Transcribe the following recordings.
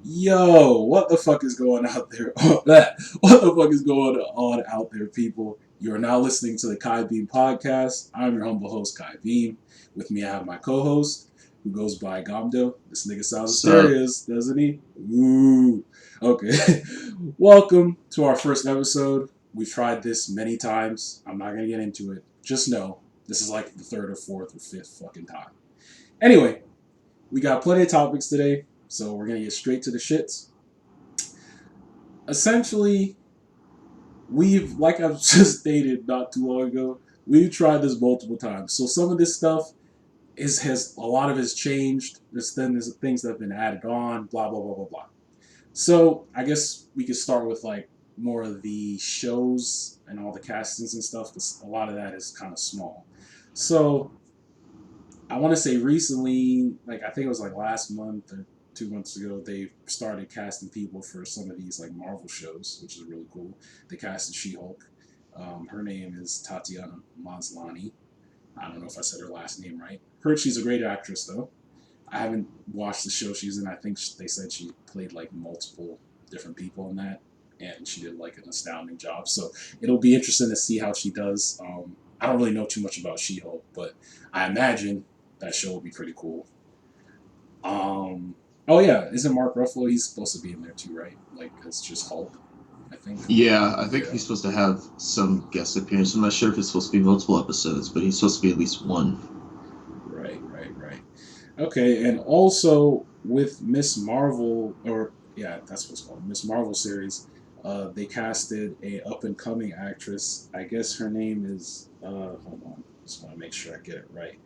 Yo, what the fuck is going out there? What the fuck is going on out there, people? You are now listening to the Kai Beam podcast. I'm your humble host, Kai Beam. With me, I have my co-host, who goes by Gamdo. This nigga sounds So serious, doesn't he? Ooh. Okay. Welcome to our first episode. We've tried this many times. I'm not gonna get into it. Just know this is like the third or fourth or fifth fucking time. Anyway, we got plenty of topics today, so we're gonna get straight to the shits. Essentially, like I've just stated not too long ago, we've tried this multiple times. So some of this stuff has a lot of it has changed. There's things that have been added on, blah blah blah blah blah. So I guess we could start with like more of the shows and all the castings and stuff, because a lot of that is kind of small. So I want to say recently, like I think it was like last month or 2 months ago, they started casting people for some of these like Marvel shows, which is really cool. They casted She-Hulk. Her name is Tatiana Maslany. I don't know if I said her last name right. Heard she's a great actress though. I haven't watched the show she's in. I think they said she played like multiple different people in that, and she did like an astounding job. So it'll be interesting to see how she does. I don't really know too much about She-Hulk, but I imagine that show will be pretty cool. Um, oh yeah, isn't Mark Ruffalo? He's supposed to be in there too, right? Like it's just Hulk, I think. yeah, I think Yeah. he's supposed to have some guest appearance. I'm not sure if it's supposed to be multiple episodes, but he's supposed to be at least one. Right, right, right. Okay, and also with Miss Marvel, or yeah, that's what it's called, Miss Marvel series. They casted a up and coming actress. I guess her name is. Hold on, just want to make sure I get it right.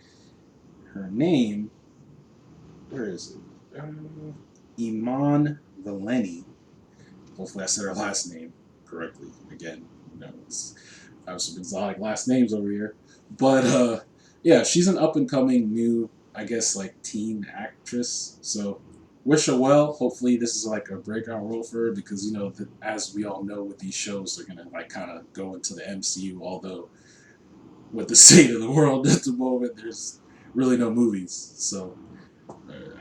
Her name. Where is it? Iman Valeni. Hopefully, I said her last name correctly. Again, I have some exotic last names over here, but yeah, she's an up and coming new, I guess, like teen actress. So wish her well. Hopefully, this is like a breakout role for her because as we all know, with these shows, they're gonna like kind of go into the MCU. Although with the state of the world at the moment, there's really no movies. So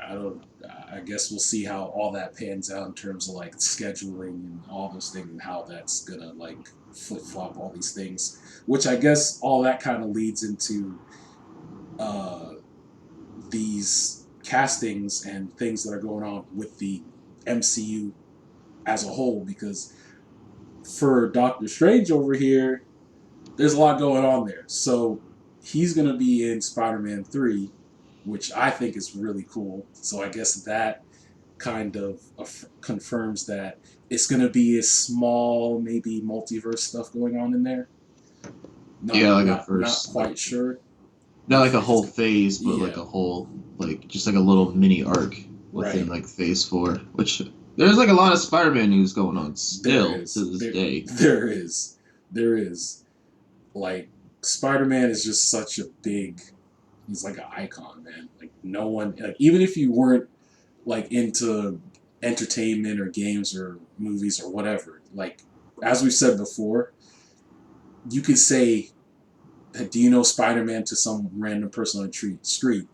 I don't. I guess we'll see how all that pans out in terms of like scheduling and all those things and how that's gonna like flip flop all these things. Which I guess all that kind of leads into uh, these castings and things that are going on with the MCU as a whole. Because for Doctor Strange over here, there's a lot going on there. So he's gonna be in Spider-Man 3, which I think is really cool. So I guess that kind of confirms that it's going to be a small, maybe multiverse stuff going on in there. Yeah, Not like a not not first, like quite sure not like a if it's whole phase, but like yeah, a whole, like just like a little mini arc within right. like Phase 4. Which there's like a lot of Spider-Man news going on There still to is this day. there is like Spider-Man is just such a big. He's like an icon, man. Like no one, like, even if you weren't like into entertainment or games or movies or whatever, like as we've said before, you could say, "Do you know Spider-Man?" to some random person on the street,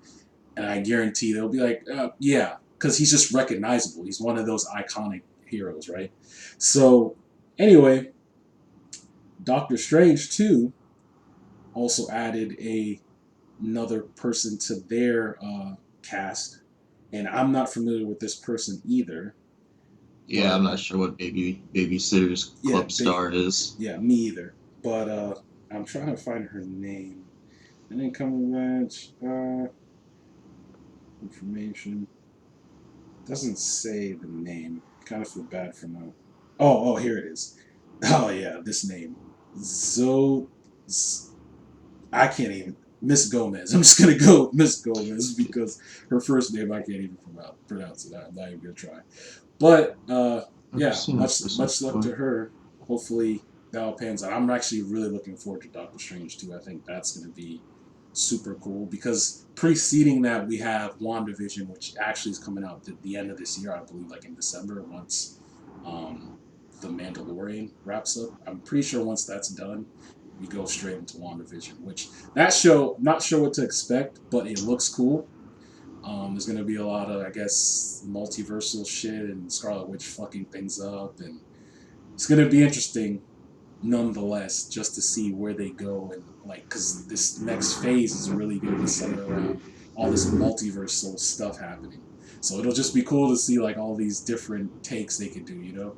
and I guarantee they'll be like, "Yeah," because he's just recognizable. He's one of those iconic heroes, right? So, anyway, Doctor Strange too also added another person to their cast, and I'm not familiar with this person either. Yeah, I'm But not sure what Babysitters yeah, Club star is. yeah, me either. But I'm trying to find her name. And then coming back, information doesn't say the name. Kind of feel bad for now. Oh, here it is. Oh yeah, this name, Zo. I can't even. Miss Gomez. I'm just gonna go with Miss Gomez because her first name I can't even pronounce it. I'm not even gonna try. But Never yeah, seen this much person much luck before. to her. Hopefully that all pans out. I'm actually really looking forward to Doctor Strange too. I think that's going to be super cool because preceding that we have WandaVision, which actually is coming out at the end of this year, I believe, like in December once um, the Mandalorian wraps up. I'm pretty sure once that's done, we go straight into WandaVision, which that show, not sure what to expect, but it looks cool. There's gonna be a lot of, I guess, multiversal shit and Scarlet Witch fucking things up, and it's gonna be interesting nonetheless, just to see where they go and like, because this next phase is really going to be centered around all this multiversal stuff happening. So it'll just be cool to see like all these different takes they could do, you know.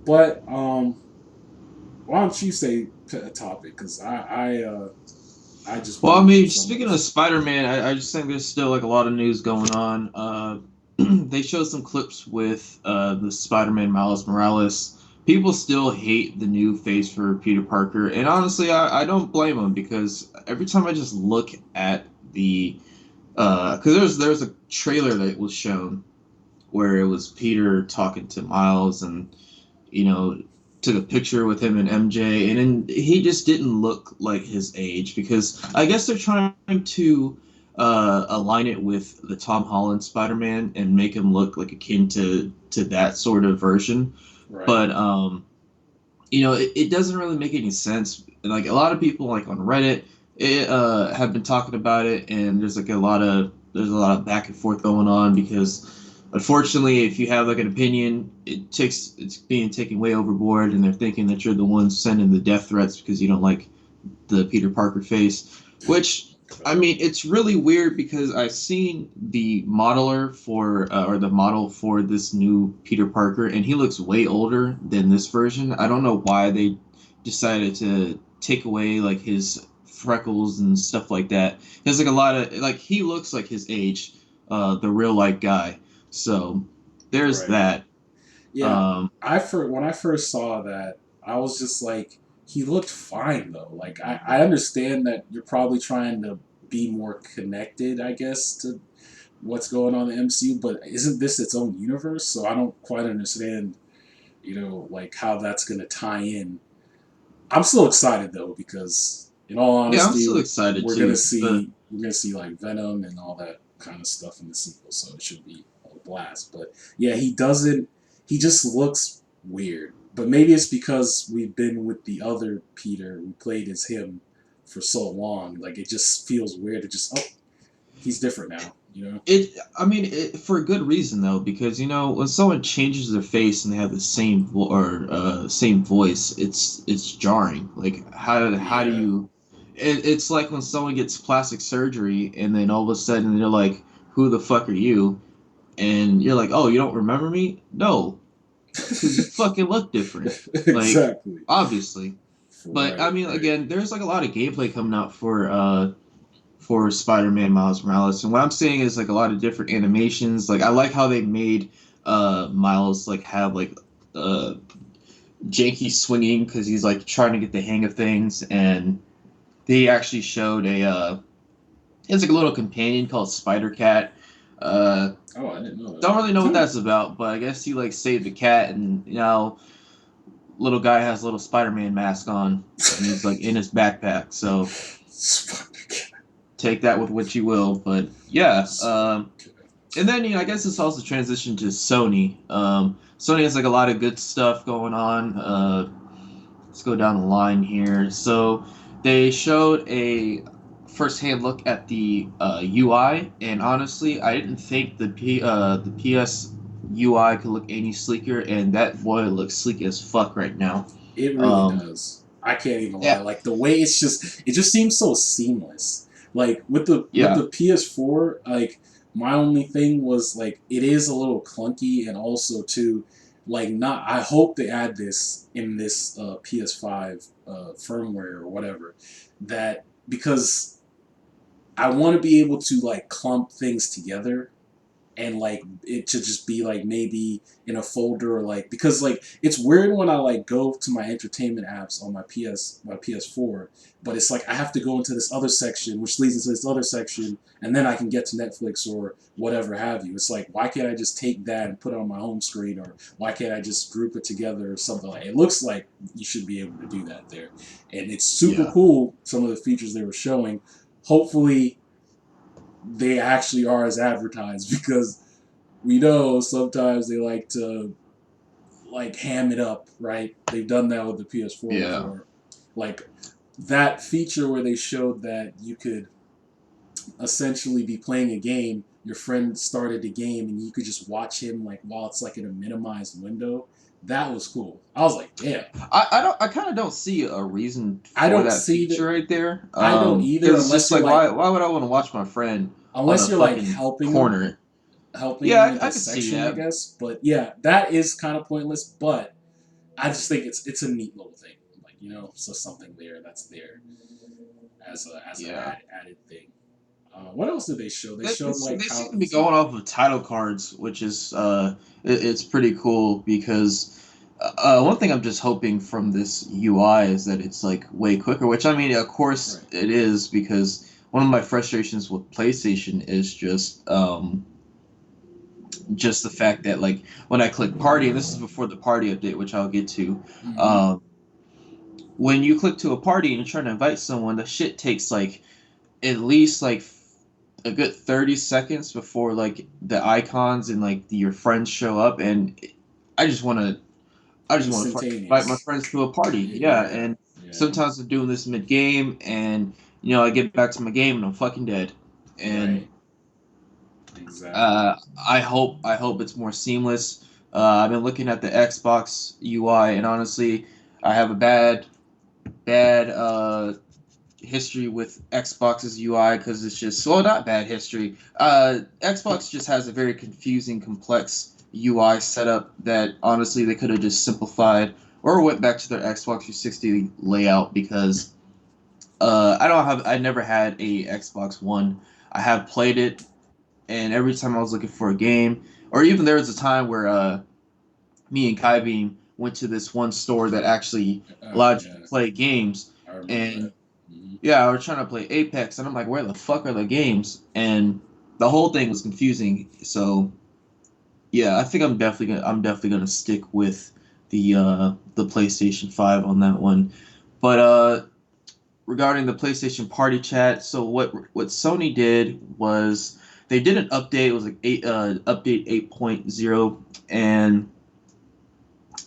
But why don't you say a topic? Because I just Well, I been mean, so speaking of much. Spider-Man, I just think there's still like a lot of news going on. They showed some clips with the Spider-Man Miles Morales. People still hate the new face for Peter Parker, and honestly, I don't blame them because every time I just look at the because there's a trailer that was shown where it was Peter talking to Miles and you know, took a picture with him and MJ, and then he just didn't look like his age because I guess they're trying to align it with the Tom Holland Spider-Man and make him look like akin to that sort of version. Right, But it doesn't really make any sense. Like a lot of people, like on Reddit, have been talking about it, and there's a lot of back and forth going on because unfortunately, if you have like an opinion, it's being taken way overboard, and they're thinking that you're the one sending the death threats because you don't like the Peter Parker face. Which I mean, it's really weird because I've seen the modeler for or the model for this new Peter Parker, and he looks way older than this version. I don't know why they decided to take away like his freckles and stuff like that. There's like a lot of like he looks like his age, the real life guy. So there's right. that. Yeah, Um, when I first saw that, I was just like, he looked fine though. Like I understand that you're probably trying to be more connected, I guess, to what's going on in the MCU, but isn't this its own universe? So I don't quite understand, like how that's gonna tie in. I'm still excited though because, in all yeah, I'm honesty, still excited we're gonna too. But see we're gonna see like Venom and all that kind of stuff in the sequel, so it should be a blast. But yeah, he doesn't. He just looks weird. But maybe it's because we've been with the other Peter who played as him for so long. Like it just feels weird to just he's different now. You know. I mean, for a good reason though, because when someone changes their face and they have the same voice, it's jarring. Like how do Yeah. you? It's like when someone gets plastic surgery and then all of a sudden they're like, "Who the fuck are you?" And you're like, "Oh, you don't remember me?" No, because you fucking look different. Like Exactly. obviously, but I Right. mean, Right. again, there's like a lot of gameplay coming out for Spider-Man Miles Morales. And what I'm saying is like a lot of different animations. Like I like how they made Miles like have like uh janky swinging because he's like trying to get the hang of things, and they actually showed it's like a little companion called Spider Cat. Uh, Oh, I didn't know that. don't really know what that's about, but I guess he like saved the cat, and little guy has a little Spider-Man mask on, and he's like in his backpack. So Spider-Cat. take that with what you will. But yeah, Spider-Cat. and then I guess it's also transitioned to Sony. Sony has like a lot of good stuff going on. Let's go down the line here. So they showed a first-hand look at the UI, and honestly, I didn't think the PS UI could look any sleeker, and that boy looks sleek as fuck right now. It really Um, does. I can't even lie. yeah, Like the way it just seems so seamless. Like with yeah, the PS4, like my only thing was like it is a little clunky, and also too, like not. I hope they add this in this PS5 firmware or whatever, that because I want to be able to like clump things together and like it to just be like maybe in a folder or like because like it's weird when I like go to my entertainment apps on my PS4, but it's like I have to go into this other section which leads into this other section and then I can get to Netflix or whatever have you. It's like why can't I just take that and put it on my home screen, or why can't I just group it together or something like it looks like you should be able to do that there. And it's super yeah, cool some of the features they were showing. Hopefully they actually are as advertised because we know sometimes they like to like ham it up, right? They've done that with the PS4 yeah. before. Like that feature where they showed that you could essentially be playing a game your friend started the game and you could just watch him like while it's like in a minimized window. That was cool. I was like, damn. I kind of don't see a reason I for don't that see feature that. right there. I don't either, Because it's unless just you're like like, why would I want to watch my friend on a unless you're like fucking helping him, corner? helping him Yeah, with I his could see section, I that. guess. But yeah, that is kind of pointless. But I just think it's a neat little thing, like so something there that's there as a Yeah. added thing. What else did they show? They They, they, showed they like seem how to be easy. going off of title cards, which is it's pretty cool because one thing I'm just hoping from this UI is that it's like way quicker. Which I mean, of course Right. it is because one of my frustrations with PlayStation is just the fact that like when I click party, and this is before the party update, which I'll get to. Mm-hmm. Um, when you click to a party and you're trying to invite someone, the shit takes like at least like a good 30 seconds before like the icons and like your friends show up, and I just want to fucking invite my Instantaneous. friends to a party. Yeah, Yeah. and Yeah. sometimes I'm doing this mid game, and I get back to my game and I'm fucking dead. And Right. Exactly. I hope it's more seamless. I've been looking at the Xbox UI, and honestly, I have a bad history with Xbox's UI because it's just well, not bad history. Xbox just has a very confusing, complex UI setup that honestly they could have just simplified or went back to their Xbox 360 layout because I never had a Xbox One. I have played it, and every time I was looking for a game, or even there was a time where me and Kai Beam went to this one store that actually allowed you to Yeah. play games, I remember and that. Hmm. yeah, I was trying to play Apex, and I'm like, where the fuck are the games? And the whole thing was confusing. So yeah, I think I'm definitely gonna stick with the PlayStation 5 on that one. But regarding the PlayStation Party Chat, so what Sony did was they did an update. It was like update 8.0, and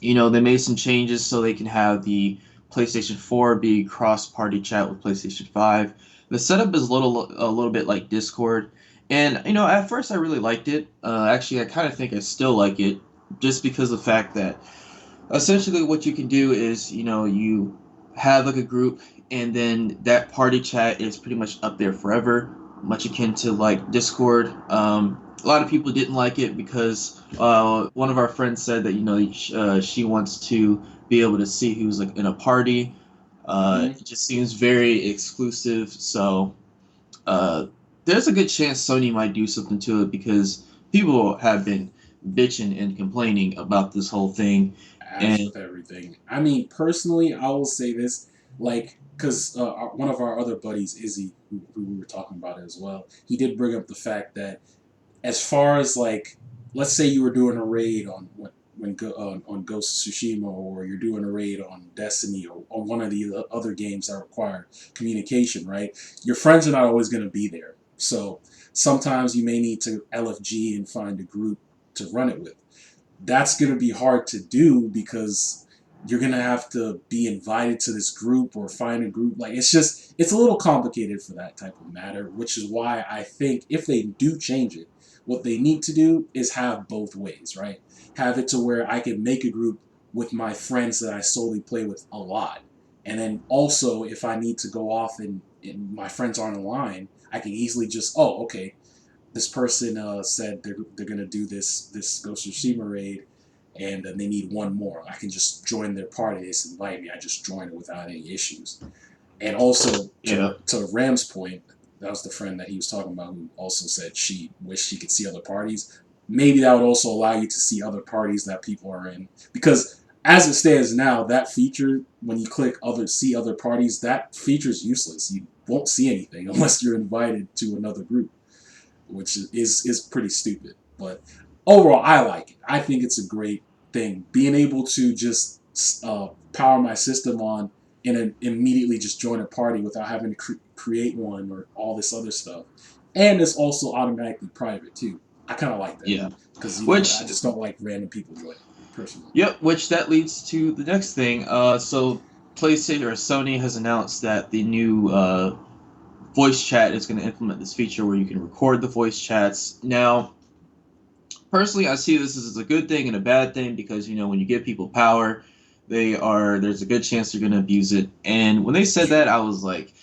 they made some changes so they can have the PlayStation 4 be cross party chat with PlayStation 5. The setup is a little bit like Discord, and at first I really liked it. Actually, I kind of think I still like it, just because of the fact that essentially what you can do is you have like a group, and then that party chat is pretty much up there forever, much akin to like Discord. A lot of people didn't like it because one of our friends said that she wants to be able to see who's like in a party. Hmm. It just seems very exclusive, so uh, there's a good chance Sony might do something to it because people have been bitching and complaining about this whole thing. As And with everything. I mean, personally, I will say this, like, because one of our other buddies, Izzy, who we were talking about it as well, he did bring up the fact that as far as like, let's say you were doing a raid on on Ghost of Tsushima, or you're doing a raid on Destiny, or on one of the other games that require communication, right? Your friends are not always going to be there, so sometimes you may need to LFG and find a group to run it with. That's going to be hard to do because you're going to have to be invited to this group or find a group. Like, it's a little complicated for that type of matter, which is why I think if they do change it, what they need to do is have both ways, right? Have it to where I can make a group with my friends that I solely play with a lot. And then also, if I need to go off and my friends aren't aligned, I can easily just, oh, okay, this person said they're gonna do this Ghost of Tsushima raid, and they need one more. I can just join their party. They just invite me. I just join it without any issues. And also yeah, to Ram's point, that was the friend that he was talking about who also said she wished she could see other parties. Maybe that would also allow you to see other parties that people are in, because as it stands now, that feature when you click other see other parties, that feature is useless. You won't see anything unless you're invited to another group, which is pretty stupid. But overall, I like it. I think it's a great thing. Being able to just power my system on and then immediately just join a party without having to create one or all this other stuff. And it's also automatically private too. I kind of like that yeah. because Which I just don't like random people joining personally. Yep, which that leads to the next thing. So PlayStation or Sony has announced that the new voice chat is going to implement this feature where you can record the voice chats. Now, personally, I see this as a good thing and a bad thing because when you give people power, there's a good chance they're going to abuse it. And when they said that, I was like,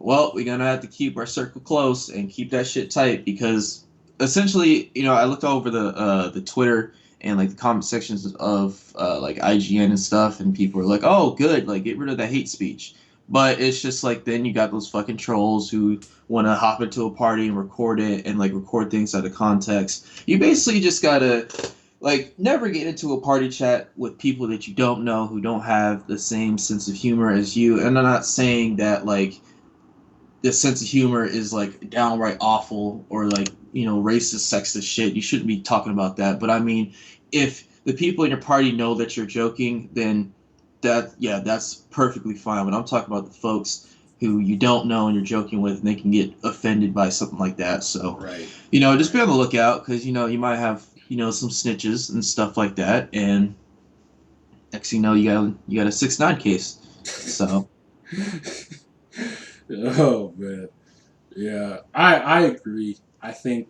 well, we're gonna have to keep our circle close and keep that shit tight because essentially, I looked over the Twitter and like the comment sections of like IGN and stuff, and people were like, "Oh, good, like get rid of that hate speech." But it's just like then you got those fucking trolls who want to hop into a party and record it and like record things out of context. You basically just gotta like never get into a party chat with people that you don't know who don't have the same sense of humor as you. And I'm not saying that like the sense of humor is like downright awful or like racist, sexist shit. You shouldn't be talking about that. But I mean, if the people in your party know that you're joking, then that's perfectly fine. But I'm talking about the folks who you don't know and you're joking with, and they can get offended by something like that. So, Right. just be on the lookout because you might have some snitches and stuff like that, and next thing you got a 6ix9ine case. So. Oh man, yeah, I agree. I think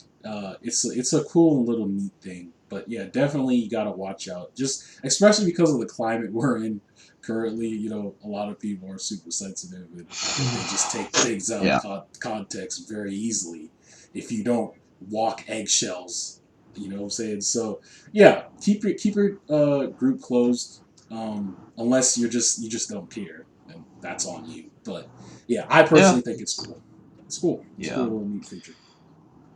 it's a cool and little neat thing, but yeah, definitely you gotta watch out. Just especially because of the climate we're in currently. A lot of people are super sensitive and they just take things out of Yeah. context very easily. If you don't walk eggshells, you know what I'm saying. So yeah, keep your group closed. Unless you just don't care, and that's on you. But yeah, I Yeah. personally think it's cool. It's cool. It's a cool Yeah. little neat feature.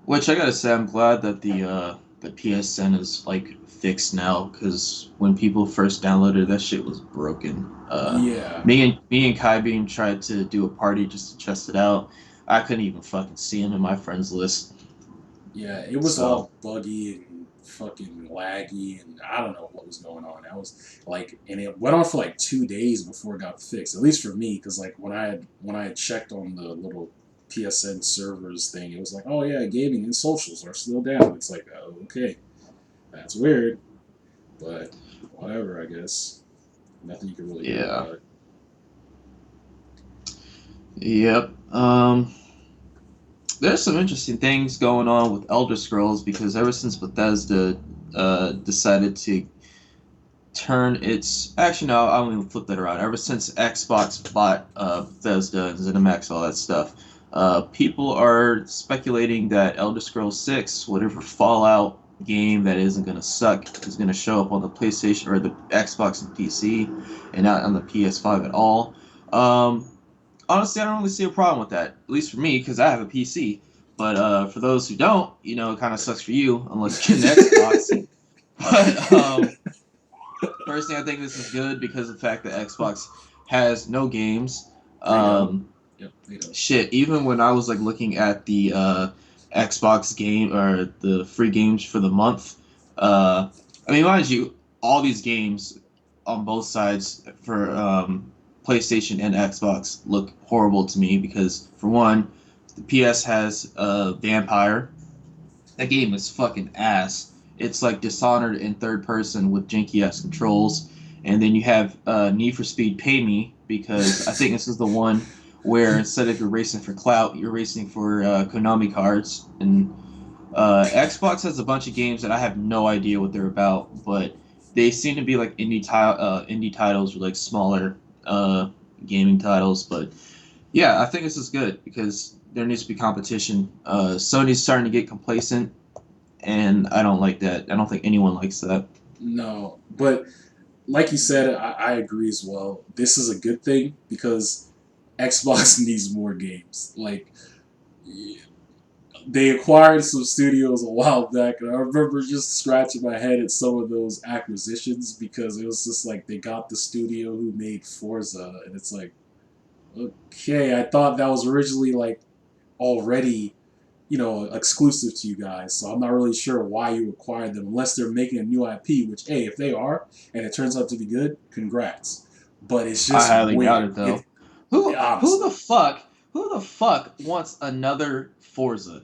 Which I gotta say, I'm glad that the PSN is like fixed now because when people first downloaded it, that shit was broken. Yeah, Me and Kai Beam tried to do a party just to test it out. I couldn't even fucking see him in my friends list. yeah, it was So all buggy and fucking laggy, and I don't know what was going on. I was like, and it went on for like 2 days before it got fixed. At least for me, because like when I had checked on the little PSN servers thing, it was like, oh yeah, gaming and socials are still down. It's like, oh, okay, that's weird, but whatever, I guess. Nothing you can really do yeah, about it. yep. There's some interesting things going on with Elder Scrolls because ever since Bethesda decided to turn its actually no, I won't even flip that around. Ever since Xbox bought Bethesda and ZeniMax, all that stuff, people are speculating that Elder Scrolls 6, whatever Fallout game that isn't going to suck, is going to show up on the PlayStation or the Xbox and PC, and not on the PS5 at all. Um, Honestly, I don't really see a problem with that. At least for me, because I have a PC. But for those who don't, it kind of sucks for you unless you get an Xbox. But personally, I think this is good because of the fact that Xbox has no games. They don't. Um, Yep, they don't. Shit, even when I was like looking at the Xbox game or the free games for the month, I mean, mind you, all these games on both sides for PlayStation and Xbox look horrible to me because for one, the PS has Vampire. That game is fucking ass. It's like Dishonored in third person with janky ass controls. And then you have Need for Speed Pay Me because I think this is the one where instead of you're racing for clout, you're racing for Konami cards. And Xbox has a bunch of games that I have no idea what they're about, but they seem to be like indie titles or like smaller uh, gaming titles. But yeah, I think this is good because there needs to be competition. Sony's starting to get complacent, and I don't like that. I don't think anyone likes that. No, but like you said, I agree as well. This is a good thing because Xbox needs more games. Like they acquired some studios a while back, and I remember just scratching my head at some of those acquisitions because it was just like they got the studio who made Forza, and it's like, okay, I thought that was originally like already exclusive to you guys. So I'm not really sure why you acquired them unless they're making a new IP. Which, hey, if they are and it turns out to be good, congrats. But it's I just highly doubt weird. it though. Who Honestly, the fuck wants another Forza?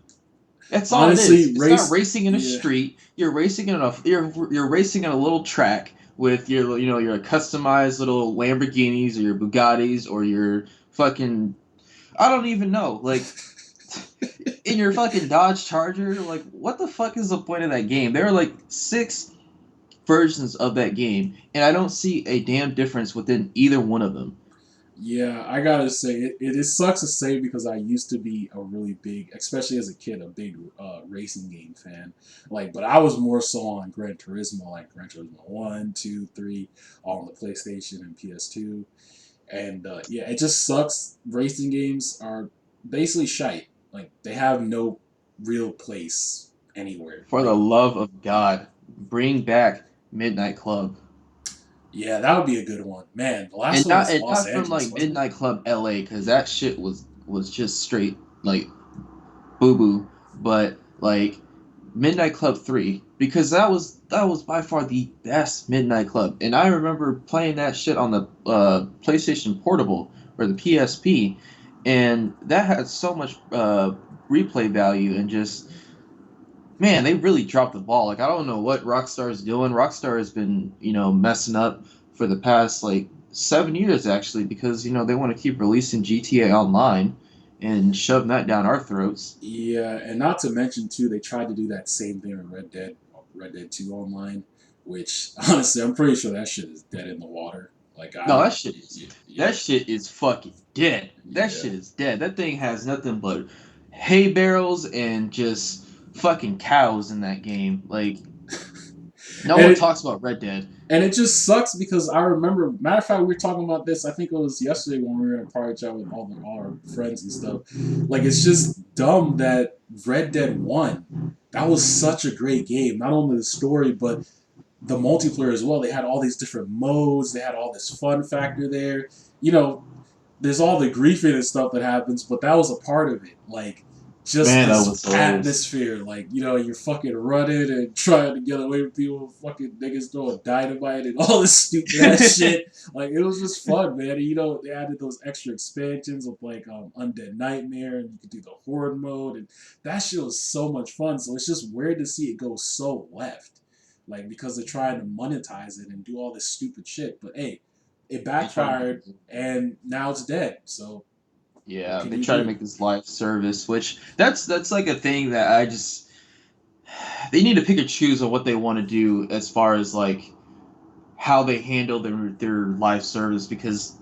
That's all it is. honestly, It's not race. racing in a Yeah, street. You're racing in a little track with your customized little Lamborghinis or your Bugattis or your fucking I don't even know. Like, in your fucking Dodge Charger, like, what the fuck is the point of that game? There are like 6 versions of that game, and I don't see a damn difference within either one of them. Yeah, I gotta say it sucks to say because I used to be a really big, especially as a kid, a big racing game fan. Like, but I was more so on Gran Turismo, like Gran Turismo 1, 2, 3, all on the PlayStation and PS2. And yeah, it just sucks. Racing games are basically shite. Like they have no real place anywhere. For the Like love of God, bring back Midnight Club. yeah, that would be a good one. Man, the last And one not was and Los not from Angeles, like wasn't it? Midnight Club LA, because that shit was just straight like boo boo, but like Midnight Club 3, because that was by far the best Midnight Club. And I remember playing that shit on the PlayStation Portable or the PSP, and that had so much replay value. And just, man, they really dropped the ball. Like, I don't know what Rockstar is doing. Rockstar has been, messing up for the past like 7 years actually, because they want to keep releasing GTA Online and shoving that down our throats. Yeah, and not to mention too, they tried to do that same thing with Red Dead 2 online, which honestly, I'm pretty sure that shit is dead in the water. Like I No, don't, that shit is yeah, that shit is fucking dead. That yeah. shit is dead. That thing has nothing but hay barrels and just fucking cows in that game. Like, no And one it talks about Red Dead. and it just sucks because I remember, matter of fact, we were talking about this. I think it was yesterday when we were in a party chat with all our friends and stuff. Like it's just dumb that Red Dead One, that was such a great game. Not only the story, but the multiplayer as well. They had all these different modes. They had all this fun factor there. You know, there's all the griefing and stuff that happens, but that was a part of it. Like just Man, that this was hilarious. atmosphere, like you're fucking running and trying to get away with people, fucking niggas throwing dynamite and all this stupid ass shit. Like it was just fun, man. And, they added those extra expansions of like Undead Nightmare, and you could do the Horde mode, and that shit was so much fun. So it's just weird to see it go so left, like because they're trying to monetize it and do all this stupid shit. But hey, it They try to make backfired and now it's dead. So what Yeah, can they you try to do? make this live service, which that's like a thing that I just they need to pick and choose on what they want to do as far as like how they handle their live service, because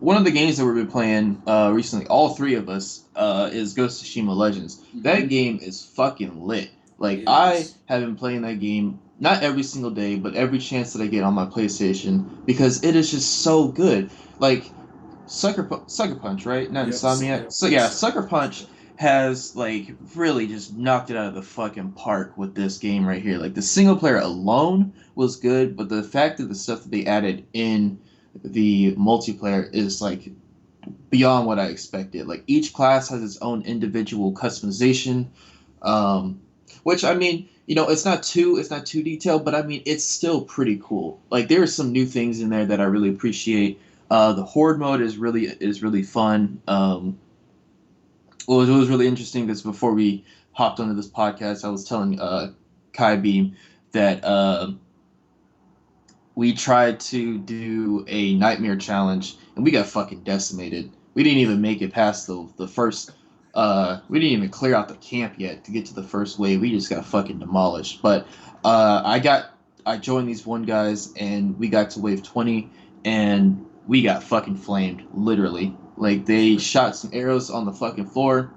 one of the games that we've been playing recently, all three of us, is Ghost of Tsushima Legends. That Mm-hmm. game is fucking lit. Like, It I is. have been playing that game not every single day, but every chance that I get on my PlayStation, because it is just so good. Like, Sucker Punch, right? Not Yep. So, Insomniac. yep. So Yes, yeah, sir. Sucker Punch has like really just knocked it out of the fucking park with this game right here. Like, the single player alone was good, but the fact that the stuff that they added in the multiplayer is like beyond what I expected. Like, each class has its own individual customization, um, which, I mean, it's not too detailed, but I mean, it's still pretty cool. Like, there are some new things in there that I really appreciate. The horde mode is really fun. What was really interesting is before we hopped onto this podcast, I was telling Kai Beam that we tried to do a nightmare challenge and we got fucking decimated. We didn't even make it past the first. We didn't even clear out the camp yet to get to the first wave. We just got fucking demolished. But I joined these one guys and we got to wave 20 and we got fucking flamed, literally. Like, they shot some arrows on the fucking floor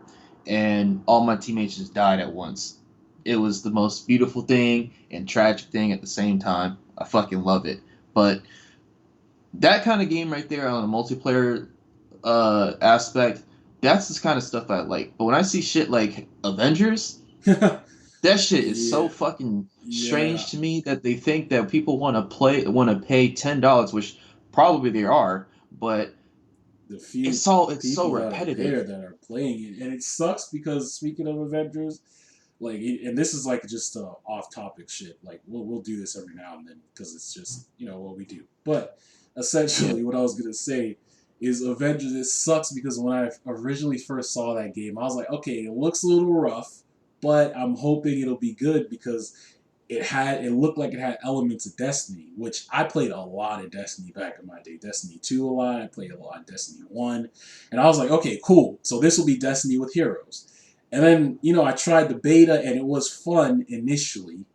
and all my teammates just died at once. It was the most beautiful thing and tragic thing at the same time. I fucking love it. But that kind of game right there on a multiplayer aspect, that's the kind of stuff I like. But when I see shit like Avengers, that shit is Yeah. so fucking Yeah. strange to me that they think that people want to pay $10, which probably they are, but The few it's so people that are repetitive. there that are playing it, and it sucks because speaking of Avengers, like, and this is like just off topic shit. Like we'll do this every now and then because it's just what we do. But Yeah. essentially, what I was gonna say is Avengers. It sucks because when I originally first saw that game, I was like, okay, it looks a little rough, but I'm hoping it'll be good because it looked like it had elements of Destiny, which I played a lot of Destiny back in my day. Destiny 2 a lot. I played a lot of Destiny 1. And I was like, okay, cool. So this will be Destiny with heroes. And then, I tried the beta and it was fun initially,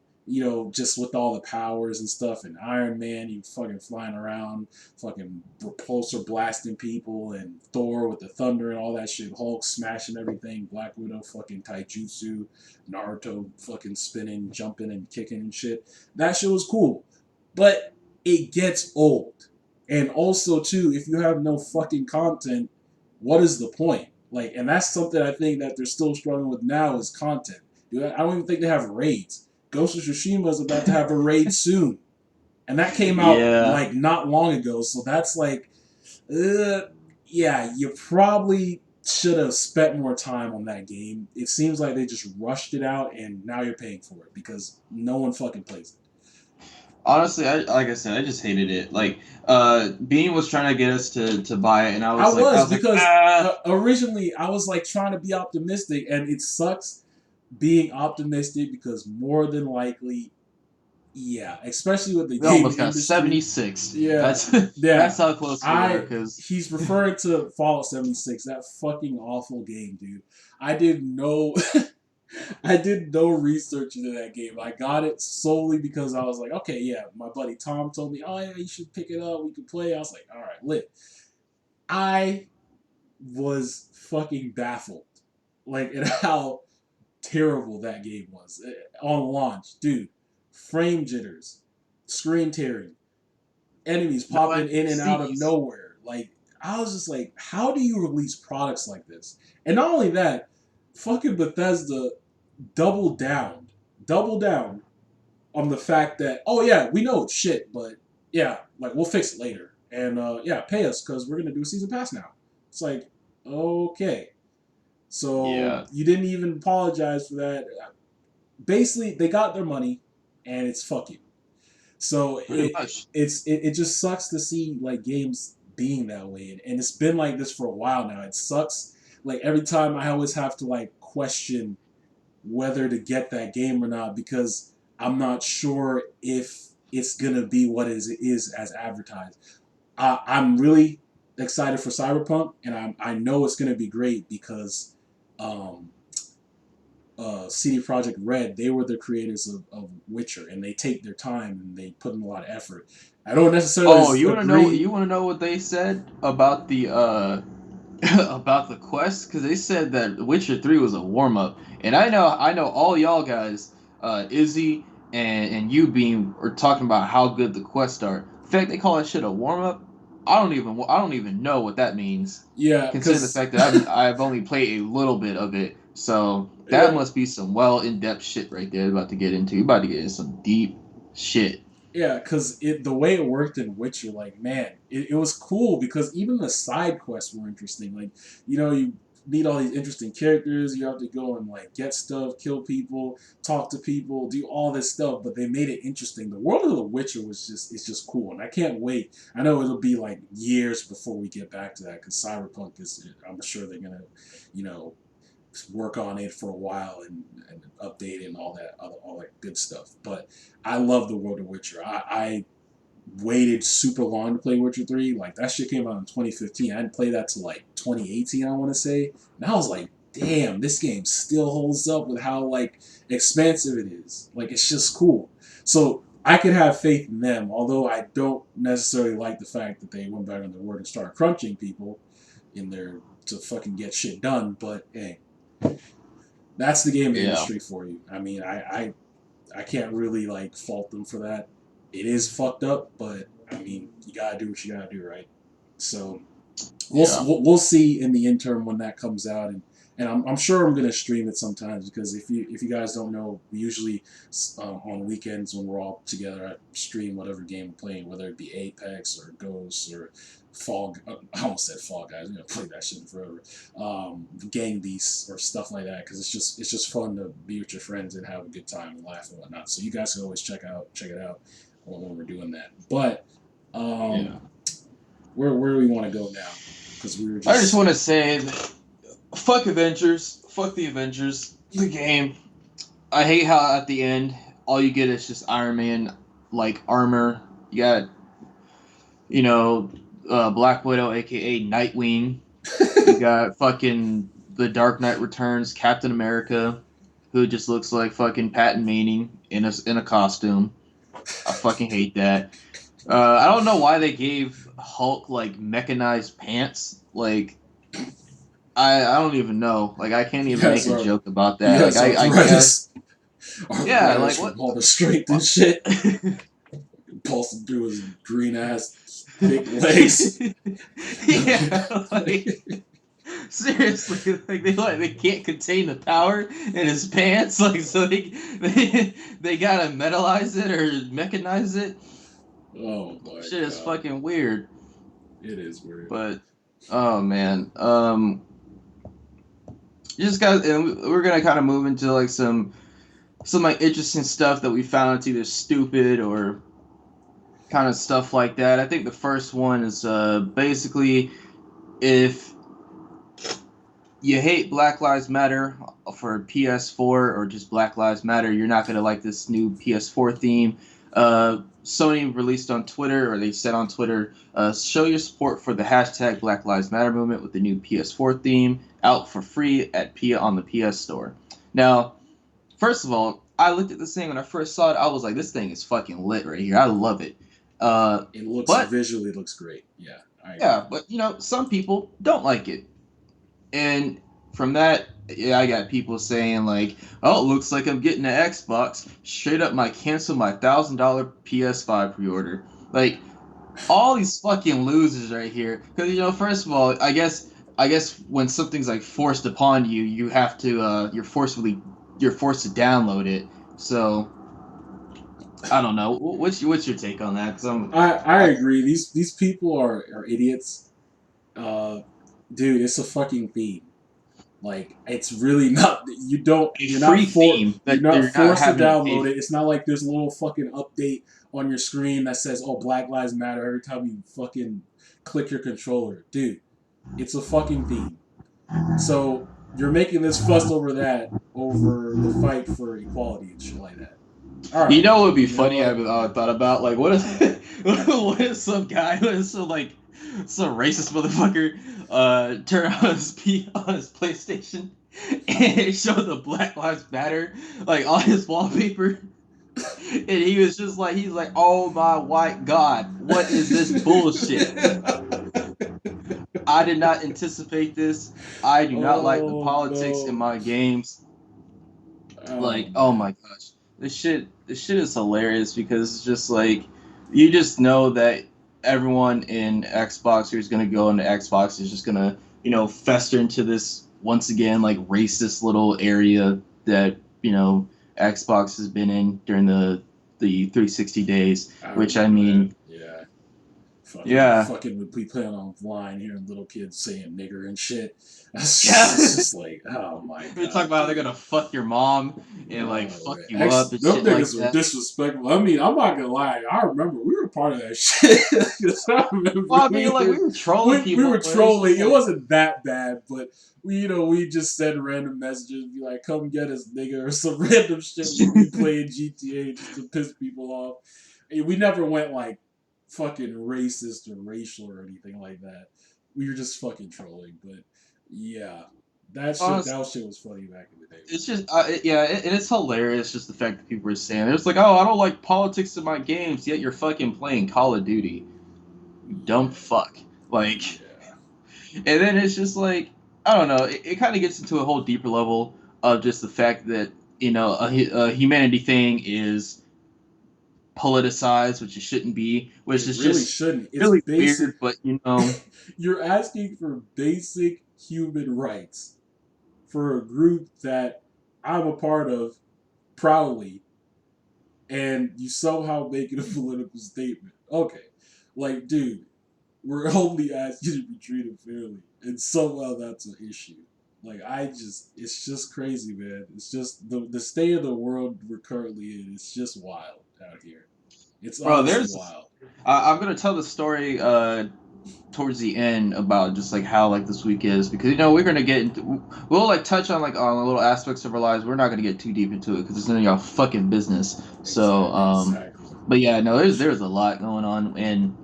just with all the powers and stuff. And Iron Man, you fucking flying around, fucking repulsor blasting people, and Thor with the thunder and all that shit. Hulk smashing everything. Black Widow fucking taijutsu. Naruto fucking spinning, jumping, and kicking and shit. That shit was cool. But it gets old. And also, too, if you have no fucking content, what is the point? Like, and that's something I think that they're still struggling with now is content. Dude, I don't even think they have raids. Ghost of Tsushima is about to have a raid soon, and that came out Yeah. like not long ago. So that's like, yeah, you probably should have spent more time on that game. It seems like they just rushed it out, and now you're paying for it because no one fucking plays it. Honestly, like I said, I just hated it. Like, Bean was trying to get us to buy it, and I I was was like, because ah. originally I was like trying to be optimistic, and it sucks being optimistic because more than likely, yeah, especially with the We game almost got industry, 76. yeah, That's yeah. that's how close we were. Cause He's referring to Fallout 76, that fucking awful game, dude. I did no I did no research into that game. I got it solely because I was like, okay, yeah, my buddy Tom told me, oh yeah, you should pick it up. We could play. I was like, all right, lit. I was fucking baffled, like at how terrible that game was on launch, dude. Frame jitters, screen tearing, enemies no popping in and out of NPCs. nowhere. Like, I was just like, how do you release products like this? And not only that, fucking Bethesda doubled down, doubled down on the fact that, oh yeah, we know it's shit, but yeah, like we'll fix it later. And yeah, pay us because we're gonna do a season pass now. It's like, okay. So Yeah, you didn't even apologize for that. Basically, they got their money, and it's fuck you. So pretty much. it just sucks to see like games being that way, and it's been like this for a while now. It sucks. Like every time I always have to like question whether to get that game or not because I'm not sure if it's gonna be what it is as advertised. I'm really excited for Cyberpunk, and I know it's gonna be great because um, CD Projekt Red, they were the creators of Witcher, and they take their time and they put in a lot of effort. I don't necessarily Oh, you wanna know? agree. You wanna know what they said about the about the quest? Because they said that Witcher 3 was a warm up, and I know all y'all guys, Izzy and you being are talking about how good the quests are. The fact they call that shit a warm up, I don't even know what that means. Yeah, Considering the because fact that I've only played a little bit of it, so that yeah, must be some well in depth shit right there. About to get into. You're about to get into some deep shit. yeah, because the way it worked in Witcher, like man, it was cool because even the side quests were interesting. Like you meet all these interesting characters. You have to go and like get stuff, kill people, talk to people, do all this stuff. But they made it interesting. The world of the Witcher was just it's just cool, and I can't wait. I know it'll be like years before we get back to that because Cyberpunk is. I'm sure they're gonna, you know, work on it for a while and update it and all that good stuff. But I love the world of Witcher. I waited super long to play Witcher 3. Like that shit came out in 2015. I didn't play that till like 2018, I want to say. And I was like, damn, this game still holds up with how like expansive it is. Like it's just cool. So I could have faith in them, although I don't necessarily like the fact that they went back on their word and started crunching people in there to fucking get shit done. But hey, that's the game Yeah. industry for you. I mean, I can't really like fault them for that. It is fucked up, but I mean, you gotta do what you gotta do, right? So Yeah. we'll see in the interim when that comes out, and I'm sure I'm gonna stream it sometimes because if you guys don't know, we usually on weekends when we're all together, I stream whatever game we're playing, whether it be Apex or Ghosts or Fall. I almost said Fall Guys. I'm gonna play that shit forever. Gang Beasts or stuff like that because it's just fun to be with your friends and have a good time and laugh and whatnot. So you guys can always check it out when we're doing that. But Yeah. where do we want to go now? Because we were I just just want to say that fuck Avengers. Fuck the Avengers. The game. I hate how at the end all you get is just Iron Man like armor. You got Black Widow, aka Nightwing. You got fucking the Dark Knight Returns, Captain America, who just looks like fucking Patton Manning in a costume. I fucking hate that. I don't know why they gave Hulk like mechanized pants. Like I don't even know. Like I can't He even has make a joke about he that. Like has I guess arthritis, yeah. arthritis Like from what? all the strength and shit, What? pulsing through his green ass thick legs. Yeah, like seriously, like they can't contain the power in his pants, like so they gotta metalize it or mechanize it. Oh my Shit is god, fucking weird. it is weird. But oh man, you just got, and we're gonna kind of move into like some like interesting stuff that we found. It's either stupid or kind of stuff like that. I think the first one is basically if you hate Black Lives Matter for PS4 or just Black Lives Matter, you're not going to like this new PS4 theme. Sony released on Twitter, or they said on Twitter, show your support for the hashtag Black Lives Matter movement with the new PS4 theme out for free on the PS Store. Now, first of all, I looked at this thing when I first saw it. I was like, this thing is fucking lit right here. I love it. Uh, It looks but visually looks great. Yeah, I agree. yeah, but some people don't like it. And from that, yeah, I got people saying like, "Oh, it looks like I'm getting an Xbox. Straight up, might cancel my $1,000 PS5 pre-order." Like all these fucking losers right here. Because first of all, I guess when something's like forced upon you, you have to you're forced to download it. So I don't know. What's your take on that? Because I agree. These people are idiots. Uh, dude, it's a fucking theme. Like it's really not. a free theme You're that not they're not forced to having to pay download for. it. It's not like there's a little fucking update on your screen that says, "Oh, Black Lives Matter" every time you fucking click your controller, dude. It's a fucking theme. So you're making this fuss over that over the fight for equality and shit like that. All You right, know what would be you know funny? what? I thought about like what if some guy was some racist motherfucker turn on his PlayStation and show the Black Lives Matter like on his wallpaper, and he's like, oh my white god, what is this bullshit? I did not anticipate this. I do not like the Oh politics in no. my games. Oh Like, oh man. my gosh, this shit is hilarious because it's just like you just know that everyone in Xbox who's gonna go into Xbox is just gonna fester into this once again like racist little area that Xbox has been in during the 360 days. I Which I remember that. mean, Yeah. yeah, Fucking would be playing online hearing little kids saying nigger and shit. It's yeah. just like, oh my We talk god, about how they're dude. gonna fuck your mom and like Oh fuck man, you up and them shit like niggas were that. disrespectful. I mean, I'm not gonna lie. I remember we were part of that shit. 'Cause I remember Well, I mean, like we were trolling we were people, but it's just trolling. It like, wasn't that bad, but we just send random messages, be like, "Come get us, nigga," or some random shit when we playing GTA just to piss people off. And we never went like fucking racist or racial or anything like that. We were just fucking trolling, but yeah, honestly, that shit was funny back in the day for it's sure. just yeah, and it's hilarious just the fact that people are saying it's like, oh, I don't like politics in my games, yet you're fucking playing Call of Duty, you dumb Yeah, fuck. Like, yeah. and then it's just like I don't know, it kind of gets into a whole deeper level of just the fact that a humanity thing is politicized, which it shouldn't be, which It is really just shouldn't. It's really basic. weird, but You're asking for basic human rights for a group that I'm a part of proudly, and you somehow make it a political statement. Okay, like, dude, we're only asking you to be treated fairly, and somehow that's an issue. Like, it's just crazy, man. It's just the state of the world we're currently in. It's just wild out here. It's bro, honestly there's wild. I'm gonna tell the story. towards the end about just like how like this week is, because we're gonna get into, we'll like touch on like on little aspects of our lives. We're not gonna get too deep into it because it's none of y'all fucking business. So Exactly. but yeah, no, there's a lot going on, and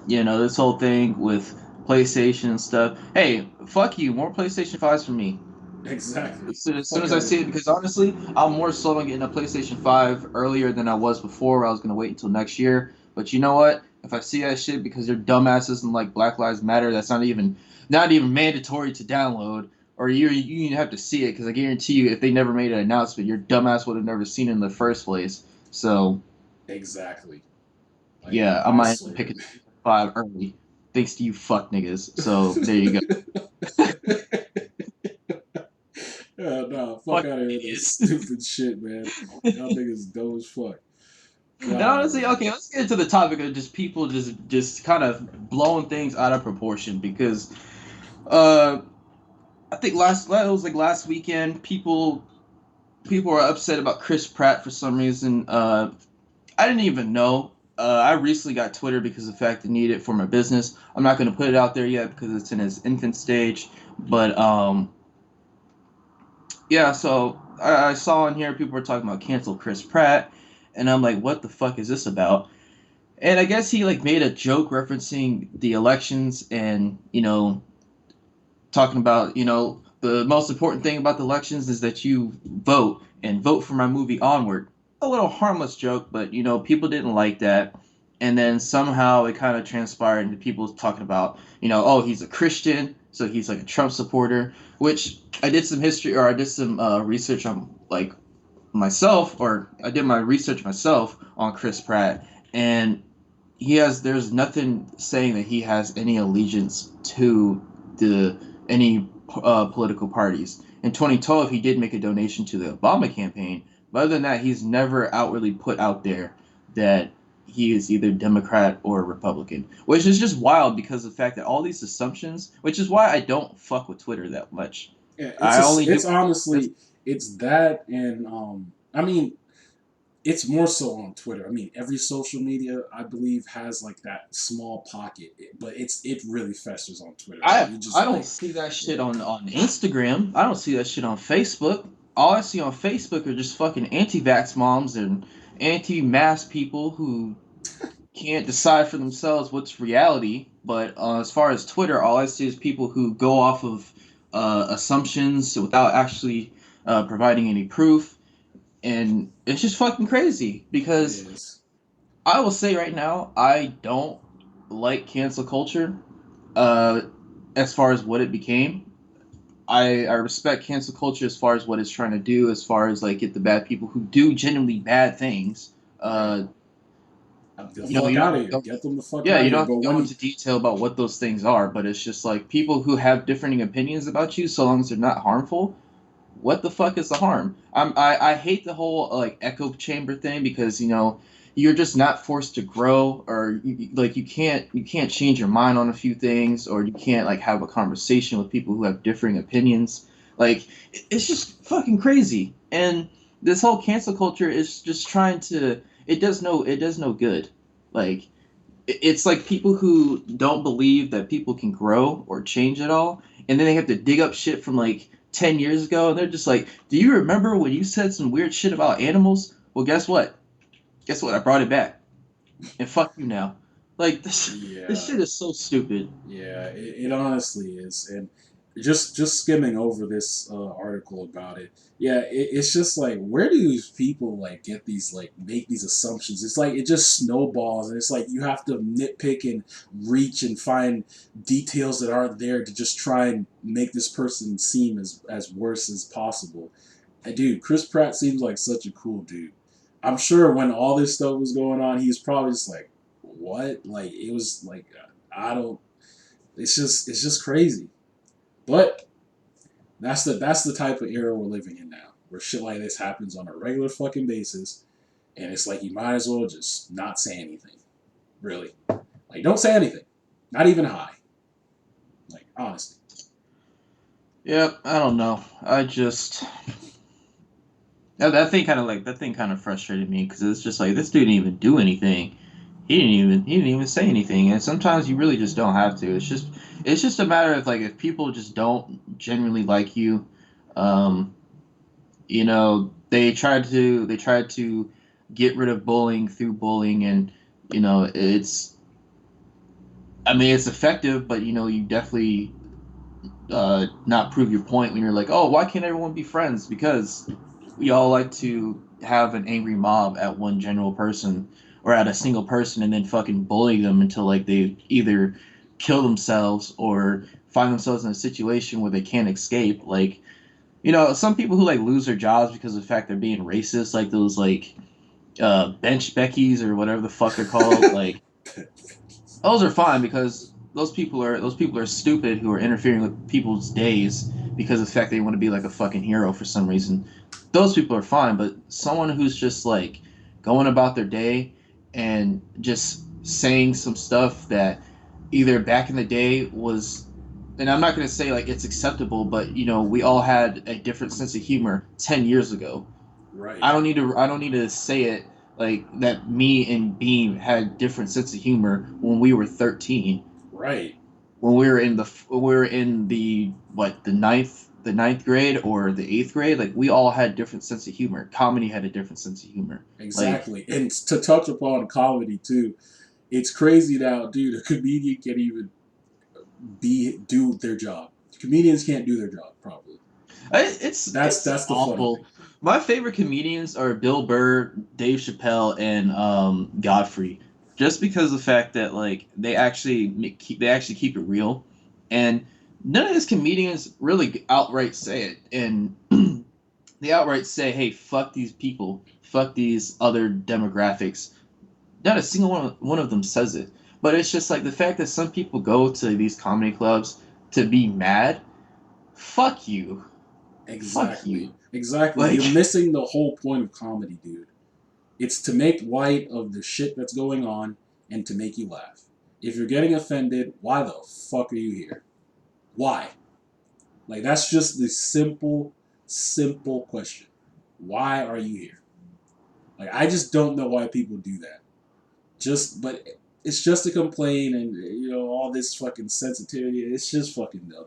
this whole thing with PlayStation and stuff. Hey, fuck you, more PlayStation 5s for me. Exactly. As soon Fuck as I out of see it, here. because honestly, I'm more so on getting a PlayStation 5 earlier than I was before, where I was going to wait until next year. But you know what? If I see that shit because they're dumbasses and like Black Lives Matter, that's not even mandatory to download, or you even have to see it, because I guarantee you, if they never made an announcement, your dumbass would have never seen it in the first place. So Exactly. Like, yeah, I I might have to swear. pick a 5 early, thanks to you fuck niggas. So there you go. Nah, fuck Fucking out of here with that idiots. stupid shit, man. Y'all niggas dumb as fuck. And honestly, Golly. okay, let's get into the topic of just people just kind of blowing things out of proportion, because uh I think it was like last weekend, people were upset about Chris Pratt for some reason. I didn't even know. I recently got Twitter because of the fact I need it for my business. I'm not going to put it out there yet because it's in its infant stage, but yeah. So I saw on here people were talking about cancel Chris Pratt, and I'm like, what the fuck is this about? And I guess he like made a joke referencing the elections, and talking about, the most important thing about the elections is that you vote, and vote for my movie Onward. A little harmless joke, but people didn't like that. And then somehow it kind of transpired into people talking about, oh, he's a Christian, so he's like a Trump supporter, which I did some history, or I did some research on, like, myself, or I did my research myself on Chris Pratt, and there's nothing saying that he has any allegiance to the any political parties. In 2012, he did make a donation to the Obama campaign, but other than that, he's never outwardly put out there that he is either Democrat or Republican, which is just wild because of the fact that all these assumptions, which is why I don't fuck with Twitter that much. Yeah, I only do it's it because honestly it's that, and I mean, it's more so on Twitter. I mean, every social media I believe has like that small pocket, but it really festers on Twitter. Like I you I just don't like, see that yeah, shit on Instagram. I don't see that shit on Facebook. All I see on Facebook are just fucking anti-vax moms and anti-mask people who can't decide for themselves what's reality. But as far as Twitter, all I see is people who go off of assumptions without actually providing any proof, and it's just fucking crazy. it Because is. I will say right now, I don't like cancel culture. Uh, as far as what it became, I respect cancel culture as far as what it's trying to do, as far as like get the bad people who do genuinely bad things. Right. Uh, The you fuck don't out have of to here. go. Get them the fuck Yeah, out of you here. don't have But to go when into detail about what those things are, but it's just like people who have differing opinions about you, so long as they're not harmful. What the fuck is the harm? I hate the whole like echo chamber thing, because you're just not forced to grow, or like you can't change your mind on a few things, or you can't like have a conversation with people who have differing opinions. Like it's just fucking crazy, and this whole cancel culture is just trying to, it does no good. Like it's like people who don't believe that people can grow or change at all, and then they have to dig up shit from like 10 years ago, and they're just like, do you remember when you said some weird shit about animals? Well, guess what, I brought it back, and fuck you now. Like this yeah, shit is so stupid. yeah, it honestly is, and just skimming over this article about it, yeah, it's just like, where do these people like get these, like, make these assumptions? It's like it just snowballs, and it's like you have to nitpick and reach and find details that aren't there to just try and make this person seem as worse as possible. And dude, Chris Pratt seems like such a cool dude. I'm sure when all this stuff was going on, he was probably just like, what? Like it was like, I don't. It's just crazy. But that's the type of era we're living in now, where shit like this happens on a regular fucking basis, and it's like you might as well just not say anything. Really, like don't say anything, not even hi. Like honestly, Yep, I don't know. I just that thing kind of frustrated me, because it's just like this dude didn't even do anything. he didn't even say anything. And sometimes you really just don't have to. It's just a matter of like if people just don't genuinely like you, um, they tried to get rid of bullying through bullying, and it's effective, but you definitely not prove your point when you're like, oh, why can't everyone be friends? Because we all like to have an angry mob at one general person or at a single person and then fucking bully them until like they either kill themselves or find themselves in a situation where they can't escape. Like, some people who like lose their jobs because of the fact they're being racist, like those like bench Beckies or whatever the fuck they're called, like those are fine because those people are stupid who are interfering with people's days because of the fact they want to be like a fucking hero for some reason. Those people are fine, but someone who's just like going about their day and just saying some stuff that either back in the day was, and I'm not going to say like it's acceptable, but we all had a different sense of humor 10 years ago. Right. I don't need to say it like that. Me and Beam had different sense of humor when we were 13. Right. When we were in the what the ninth grade or the eighth grade, like we all had different sense of humor. Comedy had a different sense of humor. Like Exactly. And to touch upon comedy too, it's crazy now, dude. A comedian can't even be do their job. Comedians can't do their job properly. it's That's it's that's the funny thing. awful. My favorite comedians are Bill Burr, Dave Chappelle, and Godfrey, just because of the fact that like they actually keep it real, and none of these comedians really outright say it, and they outright say, "Hey, fuck these people, fuck these other demographics." Not a single one of them says it, but it's just like the fact that some people go to these comedy clubs to be mad. Fuck you, fuck Exactly. you. Exactly. Like, You're missing the whole point of comedy, dude. It's to make light of the shit that's going on and to make you laugh. If you're getting offended, why the fuck are you here? Why? Like that's just the simple question. Why are you here? Like I just don't know why people do that. But it's just to complain and all this fucking sensitivity. It's just fucking dumb.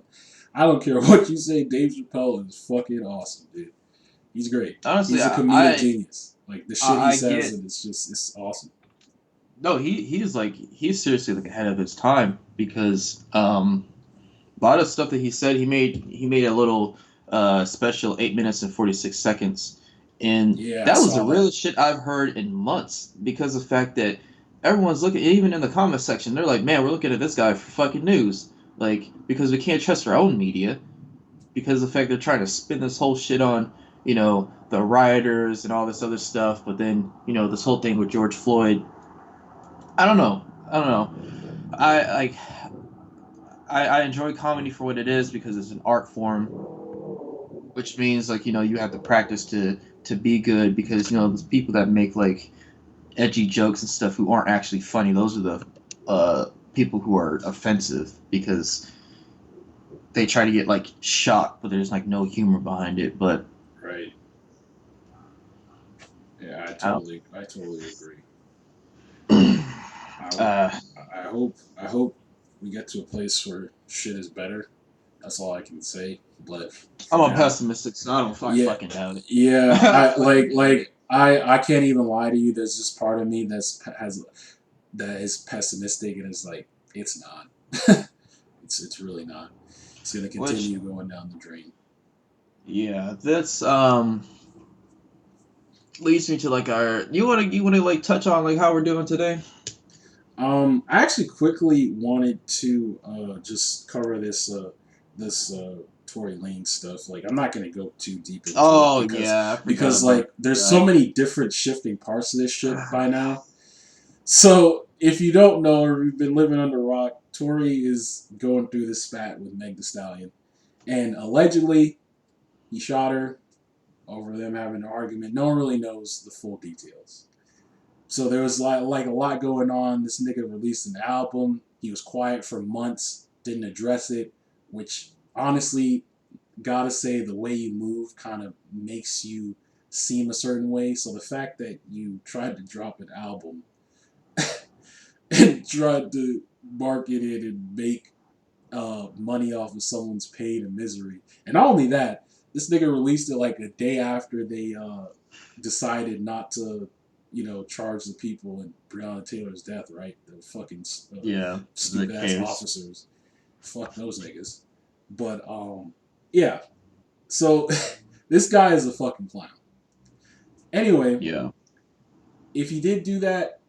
I don't care what you say. Dave Chappelle is fucking awesome, dude. He's great. honestly, He's a I comedic I, genius. Like the shit he I says, get and it's awesome. no. He's seriously like ahead of his time because a lot of stuff that he said he made a little special 8 minutes and 46 seconds, and Yeah, I that was the saw that. realest shit I've heard in months because of the fact that everyone's looking, even in the comment section, they're like, man, we're looking at this guy for fucking news, like because we can't trust our own media because of the fact they're trying to spin this whole shit on the rioters and all this other stuff, but then this whole thing with George Floyd. I don't know. I like I enjoy comedy for what it is because it's an art form, which means like you have to practice to be good because there's people that make like edgy jokes and stuff who aren't actually funny. Those are the people who are offensive because they try to get like shocked, but there's like no humor behind it. But Right. Yeah, I I totally, I totally agree. don't. I, uh, I hope we get to a place where shit is better. That's all I can say. But I'm for a now, pessimistic, so I don't. I yeah, fucking doubt it. yeah. I I fucking like, doubt it. like, I can't even lie to you. There's this part of me that is pessimistic, and it's like it's not. It's really not. It's gonna Which, continue going down the drain. yeah, that's leads me to like our. You wanna like touch on like how we're doing today? I actually quickly wanted to just cover this Tory Lane stuff. Like, I'm not gonna go too deep into it Oh because yeah, I forgot about like there's so that many different shifting parts of this shit guy. by now. So if you don't know or you've been living under a rock, Tory is going through this spat with Meg The Stallion, and allegedly he shot her over them having an argument. No one really knows the full details. So there was like a lot going on. This nigga released an album. He was quiet for months, didn't address it, which honestly, gotta say, the way you move kind of makes you seem a certain way. So the fact that you tried to drop an album tried to market it and make money off of someone's pain and misery. And not only that, this nigga released it like a day after they decided not to, charge the people in Breonna Taylor's death. Right, the fucking Yeah, the stupid ass case. officers. Fuck those niggas. But yeah. So this guy is a fucking clown. Anyway, Yeah. if he did do that,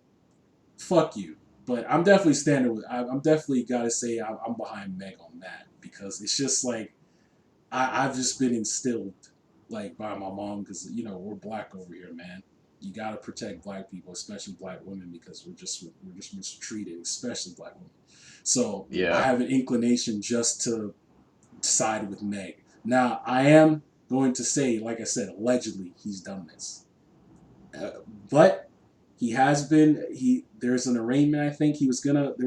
fuck you. But I'm definitely standing with. I'm definitely gotta say I'm behind Meg on that because it's just like I've just been instilled like by my mom because we're black over here, man. You gotta protect black people, especially black women, because we're just mistreated, especially black women. So I Yeah. have an inclination just to side with Meg. Now I am going to say, like I said, allegedly he's done this. Uh, but he has been there's an arraignment. I think there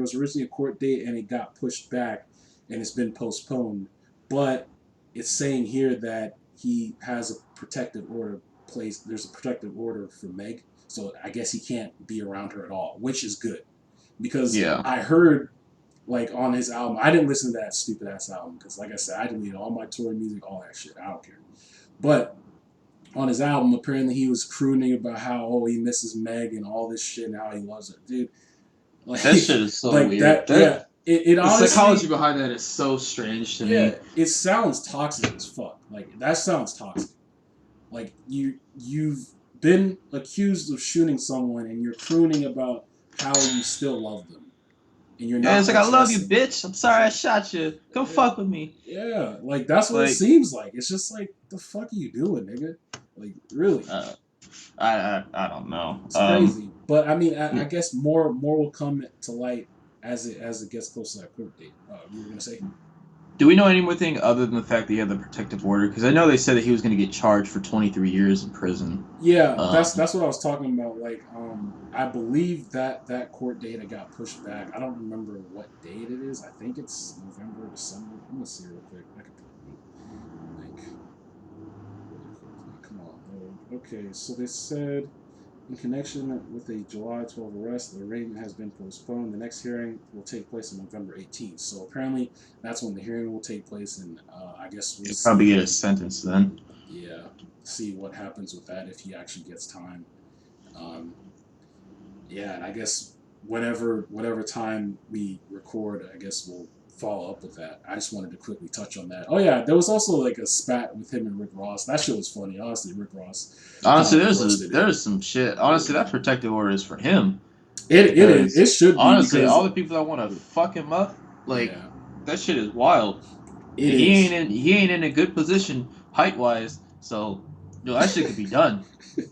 was originally a court date and it got pushed back and it's been postponed. But it's saying here that he has a protective order placed. There's a protective order for Meg, so I guess he can't be around her at all, which is good because Yeah. I heard like on his album. I didn't listen to that stupid ass album because, like I said, I deleted all my Tory music, all that shit. I don't care. But on his album, apparently he was crooning about how he misses Meg and all this shit and how he loves her, dude. Like, That shit is so like weird. that, yeah. It The psychology honestly, behind that is so strange to yeah, me. it sounds toxic as fuck. Like that sounds toxic. Like you've been accused of shooting someone and you're crooning about how you still love them and you're Yeah, it's not like I love you, addressing. bitch. I'm sorry I shot you. Come Yeah, fuck with me. yeah, like that's what it Like, seems like. It's just like the fuck are you doing, nigga? Like really. uh, I don't know. It's crazy, but I mean, I guess more will come to light as it gets closer to that court date. You were gonna say? Do we know any more thing other than the fact that he had the protective order? Because I know they said that he was going to get charged for 23 years in prison. Yeah, Um, that's what I was talking about. Like, I believe that court date that got pushed back. I don't remember what date it is. I think it's November, December. Let me see real quick. I can put it like really quickly. Come on, load. Okay, so they said in connection with a July 12th arrest, the arraignment has been postponed. The next hearing will take place on November 18th. So apparently, that's when the hearing will take place, and I guess we'll he'll probably see. get a sentence then. Yeah, see what happens with that if he actually gets time. Um, yeah, and I guess whatever time we record, I guess we'll follow up with that. I just wanted to quickly touch on that. Oh yeah, there was also like a spat with him and Rick Ross. That shit was funny. Honestly, Rick Ross Honestly, roasted it. there's some shit. Honestly, that protective order is for him. It Because should be honestly, because all the people that want to fuck him up, like yeah, that shit is wild. it And is. he ain't in a good position height wise, so that shit could be done. They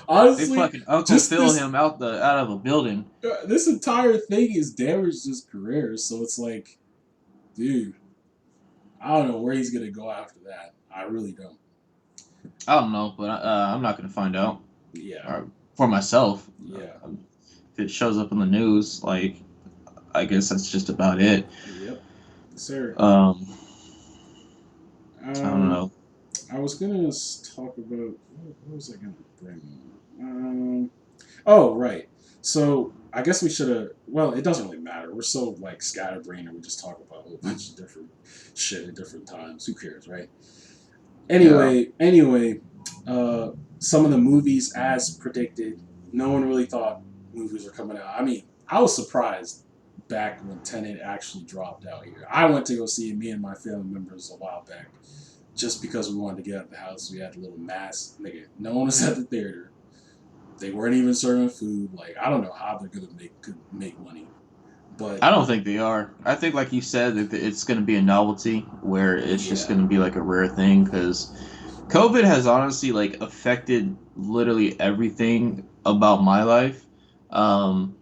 Honestly, fucking Uncle just Phil him out of a building. this entire thing is damaged his career. So it's like, dude, I don't know where he's gonna go after that. I really don't. I don't know, but I'm not gonna find out Yeah, for myself. yeah, If it shows up in the news, like I guess that's just about it. yep, sir. Um, I don't Um, know. I was gonna talk about what was I gonna bring? Oh right. So I guess we should have. Well, it doesn't really matter. We're so like scatterbrained, and we just talk about a whole bunch of different shit at different times. Who cares, right? Yeah. Anyway, uh, some of the movies as predicted. No one really thought movies were coming out. I mean, I was surprised back when Tenet actually dropped out here. I went to go see it, me and my family members a while back, just because we wanted to get out of the house. We had a little mass. Nigga, no one was at the theater. They weren't even serving food. Like I don't know how they're gonna make money, but I don't think they are. I think, like you said, that it's going to be a novelty where it's just yeah, going to be like a rare thing because COVID has honestly like affected literally everything about my life. Um,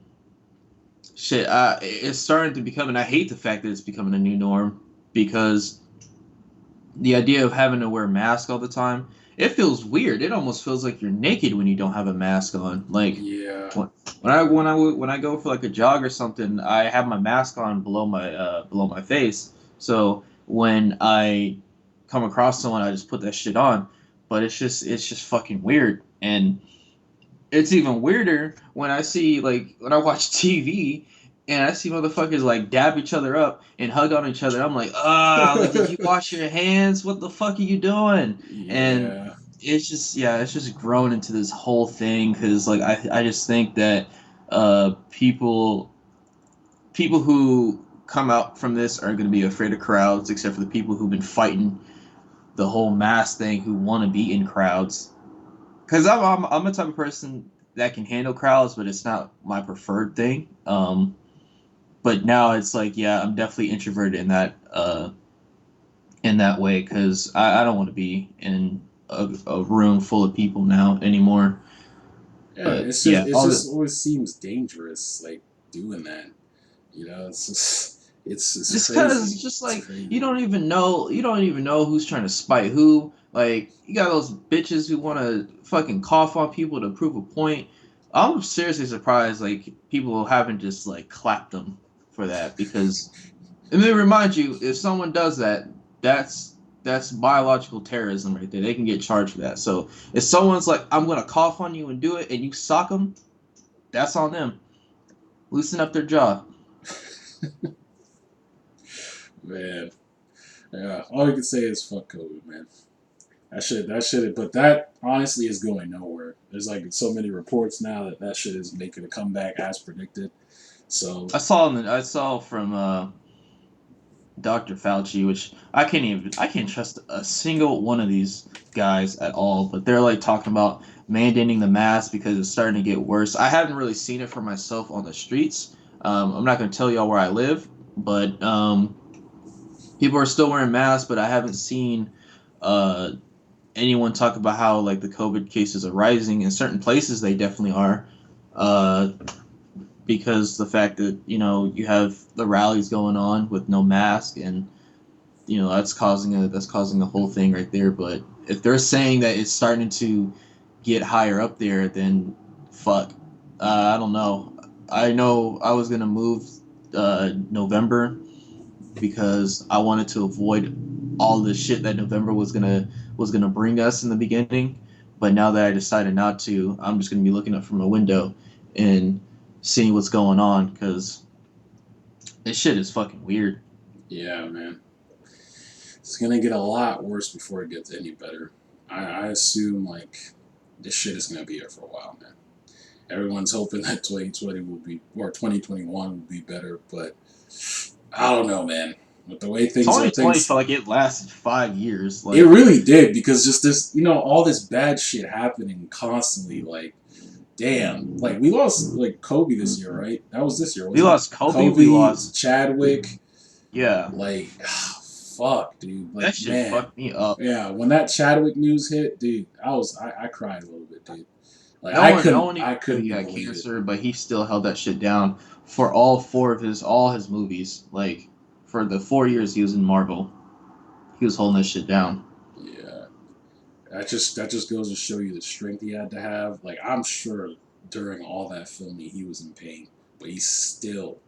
shit, it's starting to become, and I hate the fact that it's becoming a new norm because the idea of having to wear a mask all the time, it feels weird. It almost feels like you're naked when you don't have a mask on. Like yeah, when when I go for like a jog or something, I have my mask on below my face. So when I come across someone, I just put that shit on. But it's just fucking weird, and it's even weirder when I see like when I watch TV and I see motherfuckers like dab each other up and hug on each other. I'm like, ah, like, did you wash your hands? What the fuck are you doing? And Yeah, it's just, yeah, it's just grown into this whole thing because, like, I just think that people who come out from this are going to be afraid of crowds, except for the people who've been fighting the whole mass thing who want to be in crowds. Because I'm a type of person that can handle crowds, but it's not my preferred thing. But now it's like, yeah, I'm definitely introverted in that way because I don't want to be in a room full of people now anymore. yeah. But yeah, It all just the always seems dangerous, like doing that. You know, it's just it's just because it's crazy. just It's like crazy. you don't even know who's trying to spite who. Like you got those bitches who want to fucking cough on people to prove a point. I'm seriously surprised like people haven't just like clapped them for that because and then remind you if someone does that, that's that's biological terrorism right there. They can get charged for that. So if someone's like I'm gonna cough on you and do it and you sock them, that's on them. Loosen up their jaw. Man, yeah. All you can say is fuck COVID, man. That shit. But that honestly is going nowhere. There's like so many reports now that that shit is making a comeback as predicted. So I saw from Dr. Fauci, which I can't trust a single one of these guys at all. But they're like talking about mandating the mask because it's starting to get worse. I haven't really seen it for myself on the streets. I'm not going to tell y'all where I live, but people are still wearing masks. But I haven't seen uh, anyone talk about how like the COVID cases are rising in certain places. They definitely are. Uh, because the fact that you have the rallies going on with no mask and that's causing the whole thing right there. But if they're saying that it's starting to get higher up there, then fuck. I don't know. I know I was gonna move November because I wanted to avoid all the shit that November was gonna bring us in the beginning. But now that I decided not to, I'm just gonna be looking up from a window and seeing what's going on because this shit is fucking weird. yeah, man, it's gonna get a lot worse before it gets any better. I assume like this shit is gonna be here for a while, man. Everyone's hoping that 2020 will be or 2021 will be better, but I don't know, man. With the way things are, 2020 things felt like it lasted 5 years. it Like, really did because just this, all this bad shit happening constantly. Like, damn, like we lost like Kobe this year, right? That was this year, we wasn't it? lost Kobe, we Kobe, lost, Chadwick, yeah, like, fuck, dude. that Like, shit man, fucked me up. yeah. When that Chadwick news hit, dude, I cried a little bit, dude. Like, No one even I knew he couldn't had believe it. cancer, but he still held that shit down for all his movies. Like, for the 4 years he was in Marvel, he was holding that shit down. Yeah, that just goes to show you the strength he had to have. Like, I'm sure during all that filming he was in pain, but he still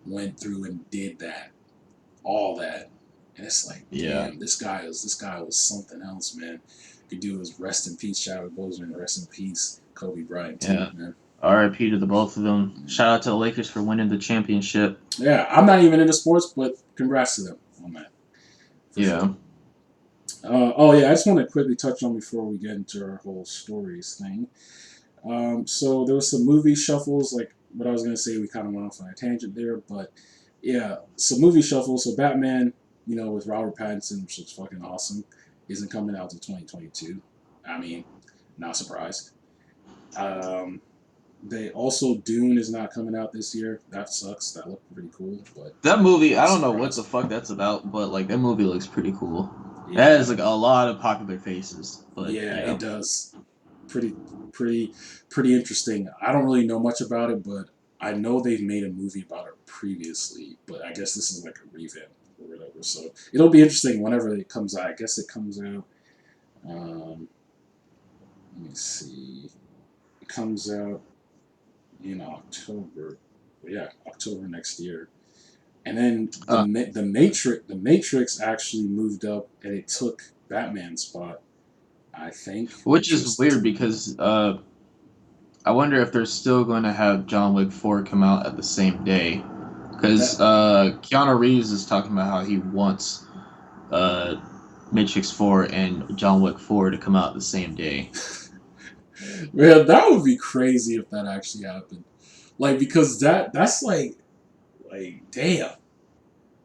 went through and did that, all that, and it's like, Yeah, damn, this guy was something else, man. Could do his rest in peace, Chadwick Boseman, rest in peace, Kobe Bryant too, yeah. man. R.I.P. to the both of them. Shout out to the Lakers for winning the championship. Yeah, I'm not even into sports, but congrats to them on that for sure. Yeah. Oh yeah, I just want to quickly touch on before we get into our whole stories thing. So there was some movie shuffles, like what I was gonna say. We kind of went off on a tangent there, but yeah, some movie shuffles. So Batman, with Robert Pattinson, which looks fucking awesome, isn't coming out till 2022. I mean, not surprised. Um, they also Dune is not coming out this year. That sucks. That looked pretty cool, but That movie, I not don't know what the surprised. fuck that's about, but like that movie looks pretty cool. It has Yeah, like a lot of popular faces, but yeah, yeah. it does. Pretty, pretty, pretty interesting. I don't really know much about it, but I know they've made a movie about it previously. But I guess this is like a revamp or whatever. So it'll be interesting whenever it comes out. I guess it comes out. Um, let me see. It comes out in October. Yeah, October next year. And then Uh, The Matrix actually moved up, and it took Batman's spot. I think, which which is was weird because I wonder if they're still going to have John Wick 4 come out at the same day. Because That Keanu Reeves is talking about how he wants uh, Matrix 4 and John Wick 4 to come out the same day. man, that would be crazy if that actually happened. Like because that's like damn.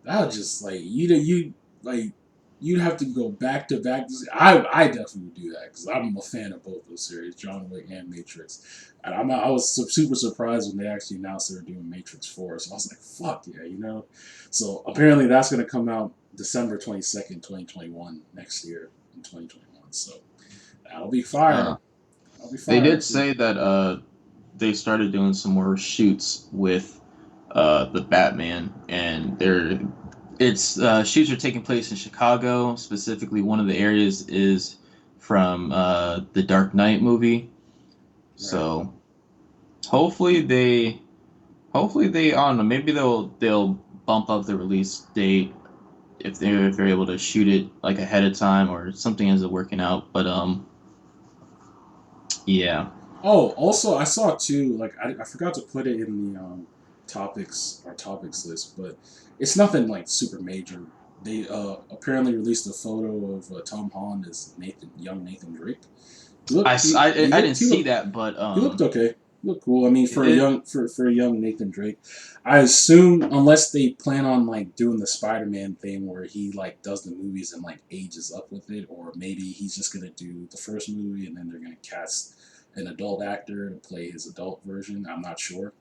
That would just like you like you'd have to go back to back. I definitely would do that because I'm a fan of both those series, John Wick and Matrix. And I was super surprised when they actually announced they were doing Matrix 4. So I was like, fuck yeah, you know. So apparently that's gonna come out December 22nd, 2021 next year in 2021. So that'll be fire. Uh, That'll be they fire. did See. say that they started doing some more shoots with the Batman, and it's shoots are taking place in Chicago. Specifically, one of the areas is from the Dark Knight movie. Right. So hopefully they I don't know, maybe they'll bump up the release date if they're able to shoot it like ahead of time or something ends up working out. But yeah. Oh, also I saw too. Like I forgot to put it in the topics list, but it's nothing like super major. They apparently released a photo of Tom Holland as young Nathan Drake. He looked I didn't see that, but he looked okay. He looked cool. I mean, for a it, young Nathan Drake, I assume unless they plan on like doing the Spider-Man thing where he like does the movies and like ages up with it, or maybe he's just gonna do the first movie and then they're gonna cast an adult actor to play his adult version. I'm not sure,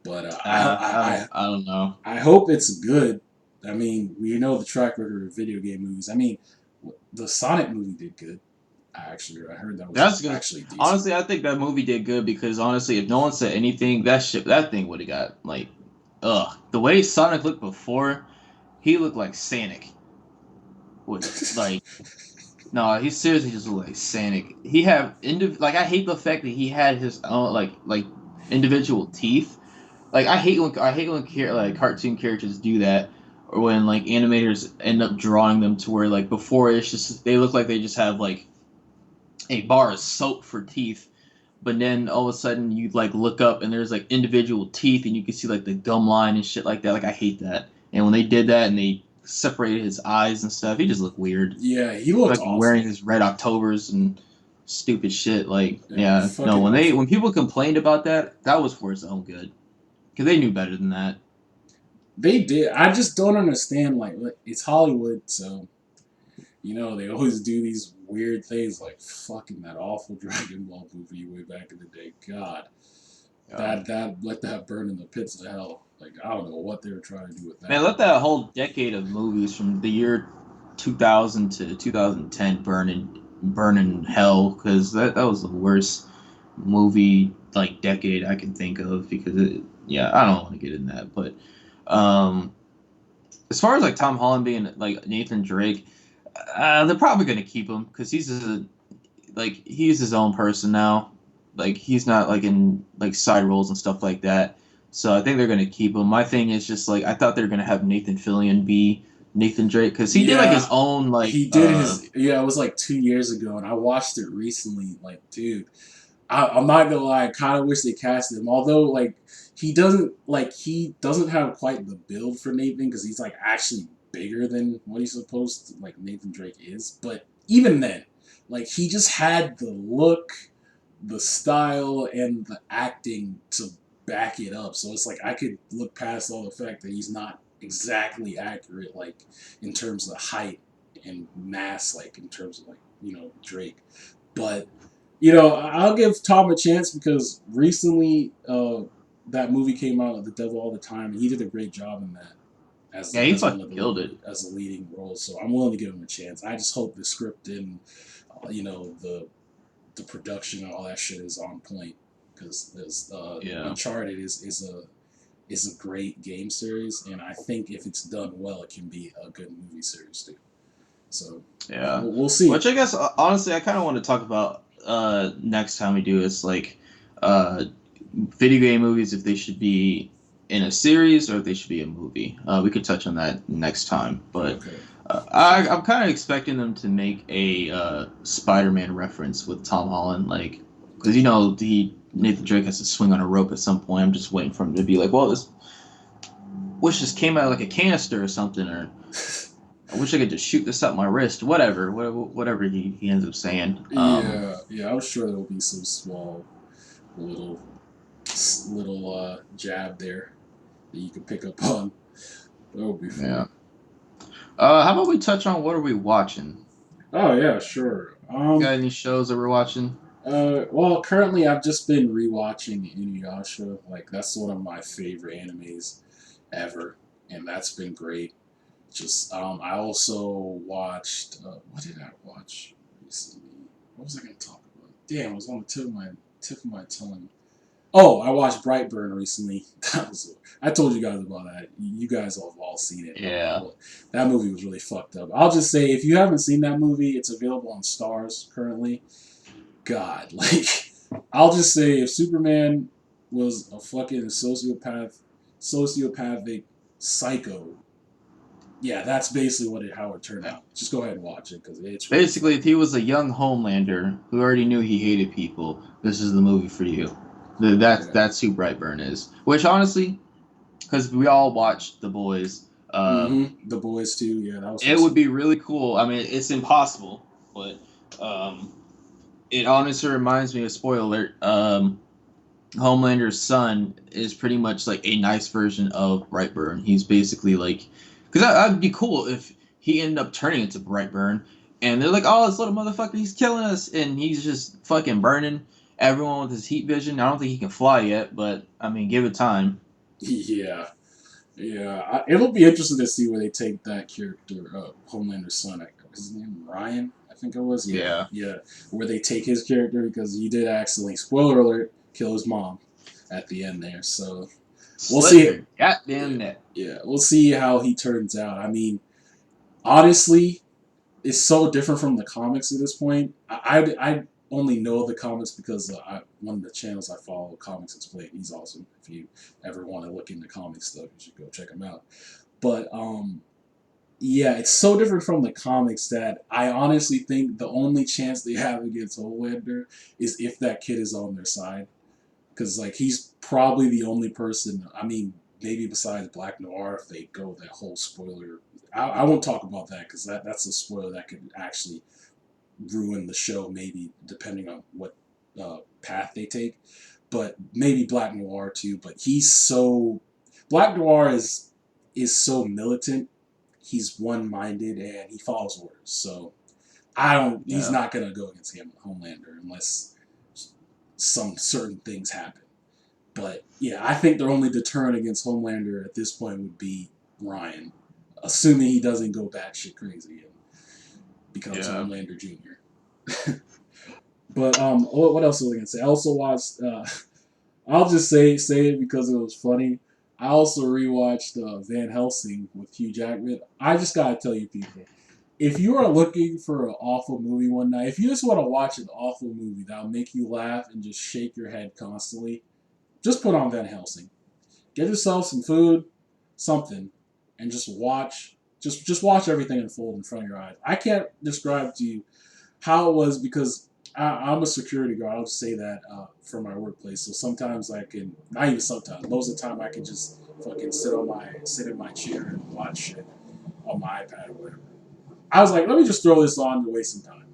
but I don't know. I hope it's good. I mean, we know the track record of video game movies. I mean, the Sonic movie did good. I heard that was That's good. actually decent. Honestly, I think that movie did good because honestly, if no one said anything, that thing would have got like, ugh. The way Sonic looked before, he looked like Sonic. With like, no, he seriously just looked like Sonic. He had like I hate the fact that he had his own like individual teeth. Like I hate when like cartoon characters do that, or when like animators end up drawing them to where like before it's just they look like they just have like a bar of soap for teeth, but then all of a sudden you like look up and there's like individual teeth and you can see like the gum line and shit like that. Like I hate that. And when they did that and they separated his eyes and stuff, he just looked weird. Yeah, he looked Like wearing awful. his red Octobers and stupid shit. Like Yeah, yeah, no. fucking awful. When people complained about that, that was for his own good because they knew better than that. They did. I just don't understand. Like, it's Hollywood, so they always do these weird things, like fucking that awful Dragon Ball movie way back in the day. God, Yeah. that let that burn in the pits of hell. Like, I don't know what they were trying to do with Man, that. let that whole decade of movies from the year 2000 to 2010 burn in hell because that was the worst movie like decade I can think of because yeah, I don't want to get in that, but um as far as like Tom Holland being like Nathan Drake, they're probably gonna keep him because he's his own person now. Like he's not like in like side roles and stuff like that. So I think they're gonna keep him. My thing is just like I thought they were gonna have Nathan Fillion be Nathan Drake because he did like his Yeah, own like he did his. Yeah, it was like 2 years ago, and I watched it recently. Like, dude, I'm not gonna lie. I kind of wish they casted him. Although, like, he doesn't have quite the build for Nathan because he's like actually bigger than what he's supposed to, like Nathan Drake is. But even then, like, he just had the look, the style, and the acting to back it up. So it's like I could look past all the fact that he's not exactly accurate, like in terms of height and mass, like in terms of like Drake. But I'll give Tom a chance because recently that movie came out, The Devil All the Time, and he did a great job in that yeah, he fucking killed it. as a leading role. So I'm willing to give him a chance. I just hope the script and the production and all that shit is on point because Yeah, Uncharted is a great game series, and I think if it's done well, it can be a good movie series too. So yeah. we'll see. Which I guess honestly I kind of want to talk about next time we do is like uh video game movies if they should be in a series or if they should be a movie. We could touch on that next time, but Okay. I'm kind of expecting them to make a Spider-Man reference with Tom Holland, like because Nathan Drake has to swing on a rope at some point. I'm just waiting for him to be like, well, this wish just came out of like a canister or something, or I wish I could just shoot this up my wrist. Whatever he ends up saying. Yeah, yeah. I'm sure there'll be some small little jab there that you can pick up on. That would be Yeah. funny. How about we touch on what are we watching? Oh yeah, sure. Got any shows that we're watching? Well, currently I've just been rewatching Inuyasha. Like that's one of my favorite animes ever, and that's been great. Just I also watched. What did I watch recently? What was I going to talk about? Damn, it was on the tip of my tongue. Oh, I watched Brightburn recently. That was. I told you guys about that. You guys have all seen it. Yeah. That movie was really fucked up. I'll just say, if you haven't seen that movie, it's available on Stars currently. God, like, I'll just say, if Superman was a fucking sociopathic psycho, yeah, that's basically how it turned out. Just go ahead and watch it because it's really Basically, funny. if he was a young Homelander who already knew he hated people, this is the movie for you. Yeah. That's who Brightburn is. Which honestly, because we all watched The Boys, The Boys too. Yeah, that was it would recent. be really cool. I mean, it's impossible, but um, it honestly reminds me of spoiler alert. Homelander's son is pretty much like a nice version of Brightburn. He's basically like, because that'd be cool if he ended up turning into Brightburn, and they're like, "Oh, this little motherfucker, he's killing us," and he's just fucking burning everyone with his heat vision. I don't think he can fly yet, but I mean, give it time. Yeah, yeah. It'll be interesting to see where they take that character, Homelander's son. His name Ryan, I think it was. Yeah, Yeah, yeah. Where they take his character because he did accidentally, spoiler alert, kill his mom at the end there. So we'll slit see. her goddamn Yeah, neck. yeah. We'll see how he turns out. I mean, honestly, it's so different from the comics at this point. I only know the comics because one of the channels I follow, Comics Explained, he's awesome. If you ever want to look into comic stuff, you should go check him out. But yeah, it's so different from the comics that I honestly think the only chance they have against Homelander is if that kid is on their side, because like he's probably the only person. I mean, maybe besides Black Noir, if they go that whole spoiler. I won't talk about that because that's a spoiler that could actually ruin the show, maybe depending on what path they take. But maybe Black Noir too. But he's so Black Noir is so militant. He's one minded and he follows orders. So I don't. He's Yeah, not gonna go against him, Homelander, unless some certain things happen. But yeah, I think their only deterrent against Homelander at this point would be Ryan, assuming he doesn't go batshit crazy and becomes yeah. Homelander Jr. But what else was I gonna say? I also watched. I'll just say it because it was funny. I also rewatched Van Helsing with Hugh Jackman. I just gotta tell you, people, if you are looking for an awful movie one night, if you just want to watch an awful movie that'll make you laugh and just shake your head constantly, just put on Van Helsing. Get yourself some food, something, and just watch. Just watch everything unfold in front of your eyes. I can't describe to you how it was because I'm a security guard. I'll just say that for my workplace. So sometimes I can, not even sometimes, most of the time I can just fucking sit in my chair and watch shit on my iPad or whatever. I was like, let me just throw this on to waste some time,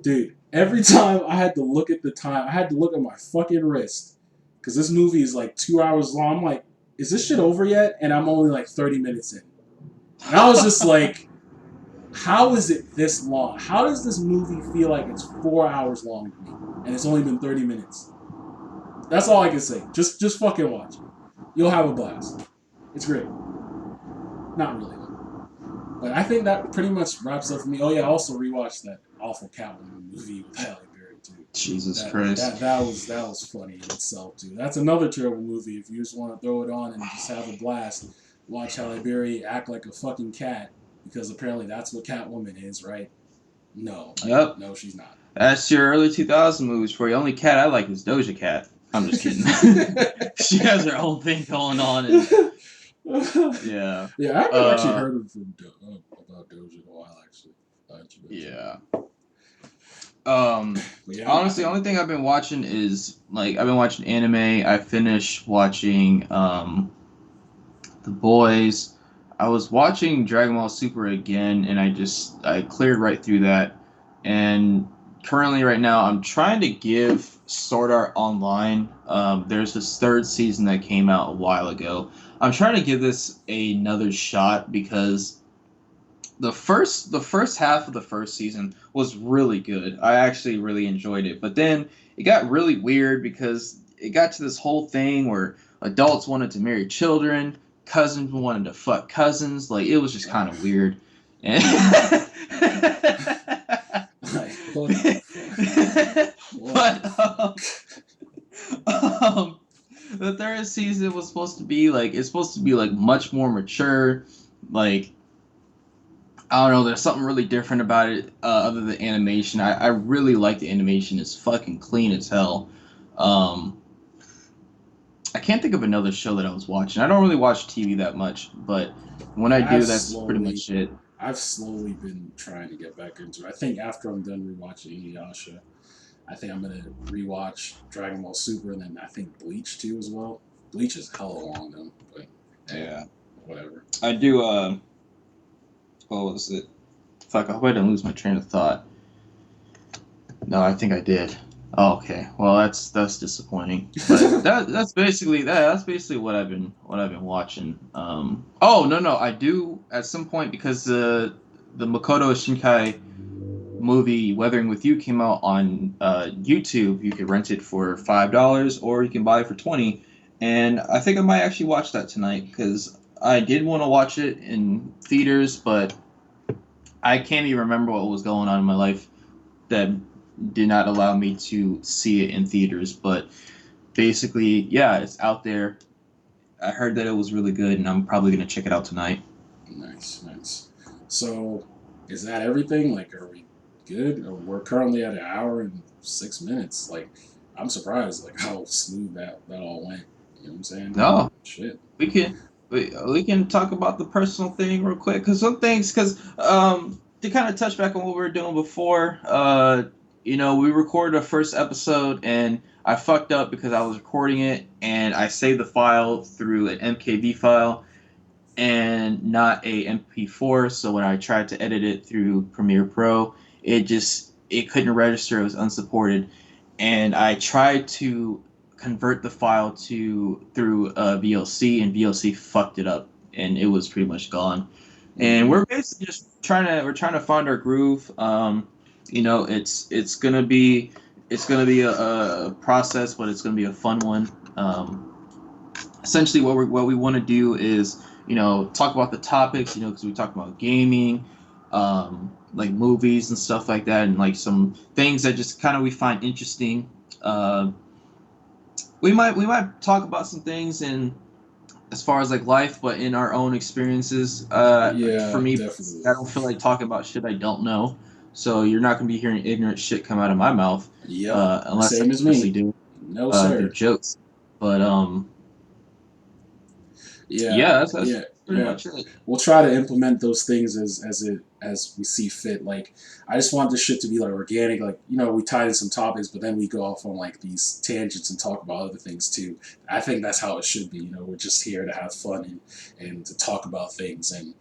dude. Every time I had to look at the time, I had to look at my fucking wrist because this movie is like 2 hours long. I'm like, is this shit over yet? And I'm only like 30 minutes in, and I was just like, how is it this long? How does this movie feel like it's 4 hours long to me, and it's only been 30 minutes? That's all I can say. Just fucking watch it. You'll have a blast. It's great. Not really though. But I think that pretty much wraps up for me. Oh yeah, I also rewatched that awful Catwoman movie with Halle Berry too. Jesus That Christ. that that was funny in itself too. That's another terrible movie. If you just want to throw it on and just have a blast, watch Halle Berry act like a fucking cat because apparently that's what Catwoman is, right? No, Yep. no, she's not. That's your early 2000 movies for you. Only cat I like is Doja Cat. I'm just kidding. She has her own thing going on, and yeah, Yeah, I haven't actually heard of about Doja in a while, actually. yeah. But yeah, I Honestly, the think only thing I've been watching is like I've been watching anime. I finished watching The Boys. I was watching Dragon Ball Super again, and I cleared right through that. And currently, right now, I'm trying to give Sword Art Online. There's this third season that came out a while ago. I'm trying to give this another shot because the first half of the first season was really good. I actually really enjoyed it. But then it got really weird because it got to this whole thing where adults wanted to marry children, cousins wanted to fuck cousins. Like it was just kind uh, of weird. And like what the fuck? What the but fuck? um, the third season was supposed to be like it's supposed to be like much more mature, like I don't know. There's something really different about it, other than animation. I really like the animation. It's fucking clean as hell. Um, I can't think of another show that I was watching. I don't really watch TV that much, but when I Yeah, do, that's pretty much it. I've slowly been trying to get back into it. I think after I'm done rewatching Inuyasha, I think I'm gonna rewatch Dragon Ball Super and then I think Bleach too as well. Bleach is hella long though, but hey, Yeah, whatever. I do. What was it? Fuck! I hope I didn't lose my train of thought. No, I think I did. Oh, okay. Well, that's disappointing. But that's basically what I've been watching. Oh no, I do at some point because the Makoto Shinkai movie Weathering with You came out on YouTube. You could rent it for $5 or you can buy it for 20. And I think I might actually watch that tonight because I did want to watch it in theaters, but I can't even remember what was going on in my life that did not allow me to see it in theaters. But basically, yeah, it's out there. I heard that it was really good, and I'm probably gonna check it out tonight. Nice, nice. So, is that everything? Like, are we good? Or we're currently at an hour and 6 minutes. Like, I'm surprised, like how smooth that all went. You know what I'm saying? No, Shit. we can we can talk about the personal thing real quick because some things because to kind of touch back on what we were doing before. We recorded a first episode and I fucked up because I was recording it and I saved the file through an MKV file and not a MP4. So when I tried to edit it through Premiere Pro, it couldn't register. It was unsupported, and I tried to convert the file to through VLC, and VLC fucked it up, and it was pretty much gone. And Mm-hmm. we're basically just trying to find our groove. It's gonna be a process, but it's gonna be a fun one. Essentially what we want to do is talk about the topics because we talk about gaming, like movies and stuff like that, and like some things that just kind of we find interesting. uh, we might talk about some things in as far as like life, but in our own experiences. For Yeah, me, definitely. I don't feel like talking about shit I don't know, so you're not going to be hearing ignorant shit come out of my mouth, Yep. unless I Same as purposely me. do No, through sir. jokes. But Yeah, yeah, that's yeah, pretty yeah. much it. We'll try to implement those things as we see fit. Like, I just want this shit to be like organic. Like, we tie in some topics, but then we go off on like these tangents and talk about other things too. I think that's how it should be. We're just here to have fun and to talk about things and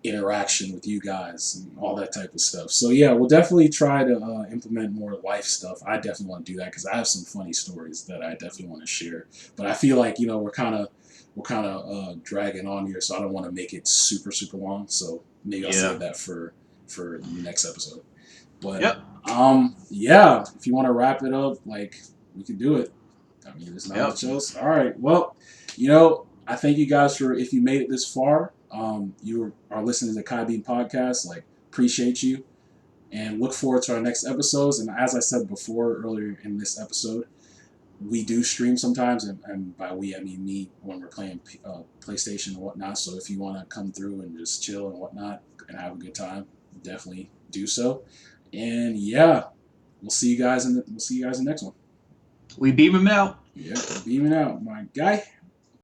interaction with you guys and all that type of stuff. So yeah, we'll definitely try to implement more life stuff. I definitely want to do that because I have some funny stories that I definitely want to share. But I feel like we're kind of dragging on here, so I don't want to make it super super long. So maybe I'll Yeah. save that for the next episode. But Yep. yeah, if you want to wrap it up, like we can do it. I mean, there's not Yep. much else. All right. Well, I thank you guys for if you made it this far. You are listening to the Kai Bean podcast. Like, appreciate you and look forward to our next episodes. And as I said before earlier in this episode, we do stream sometimes, and by we I mean me when we're playing PlayStation and whatnot. So if you want to come through and just chill and whatnot and have a good time, definitely do so. And yeah, we'll see you guys in the next one. We beam him out. Yeah, beaming out, my guy.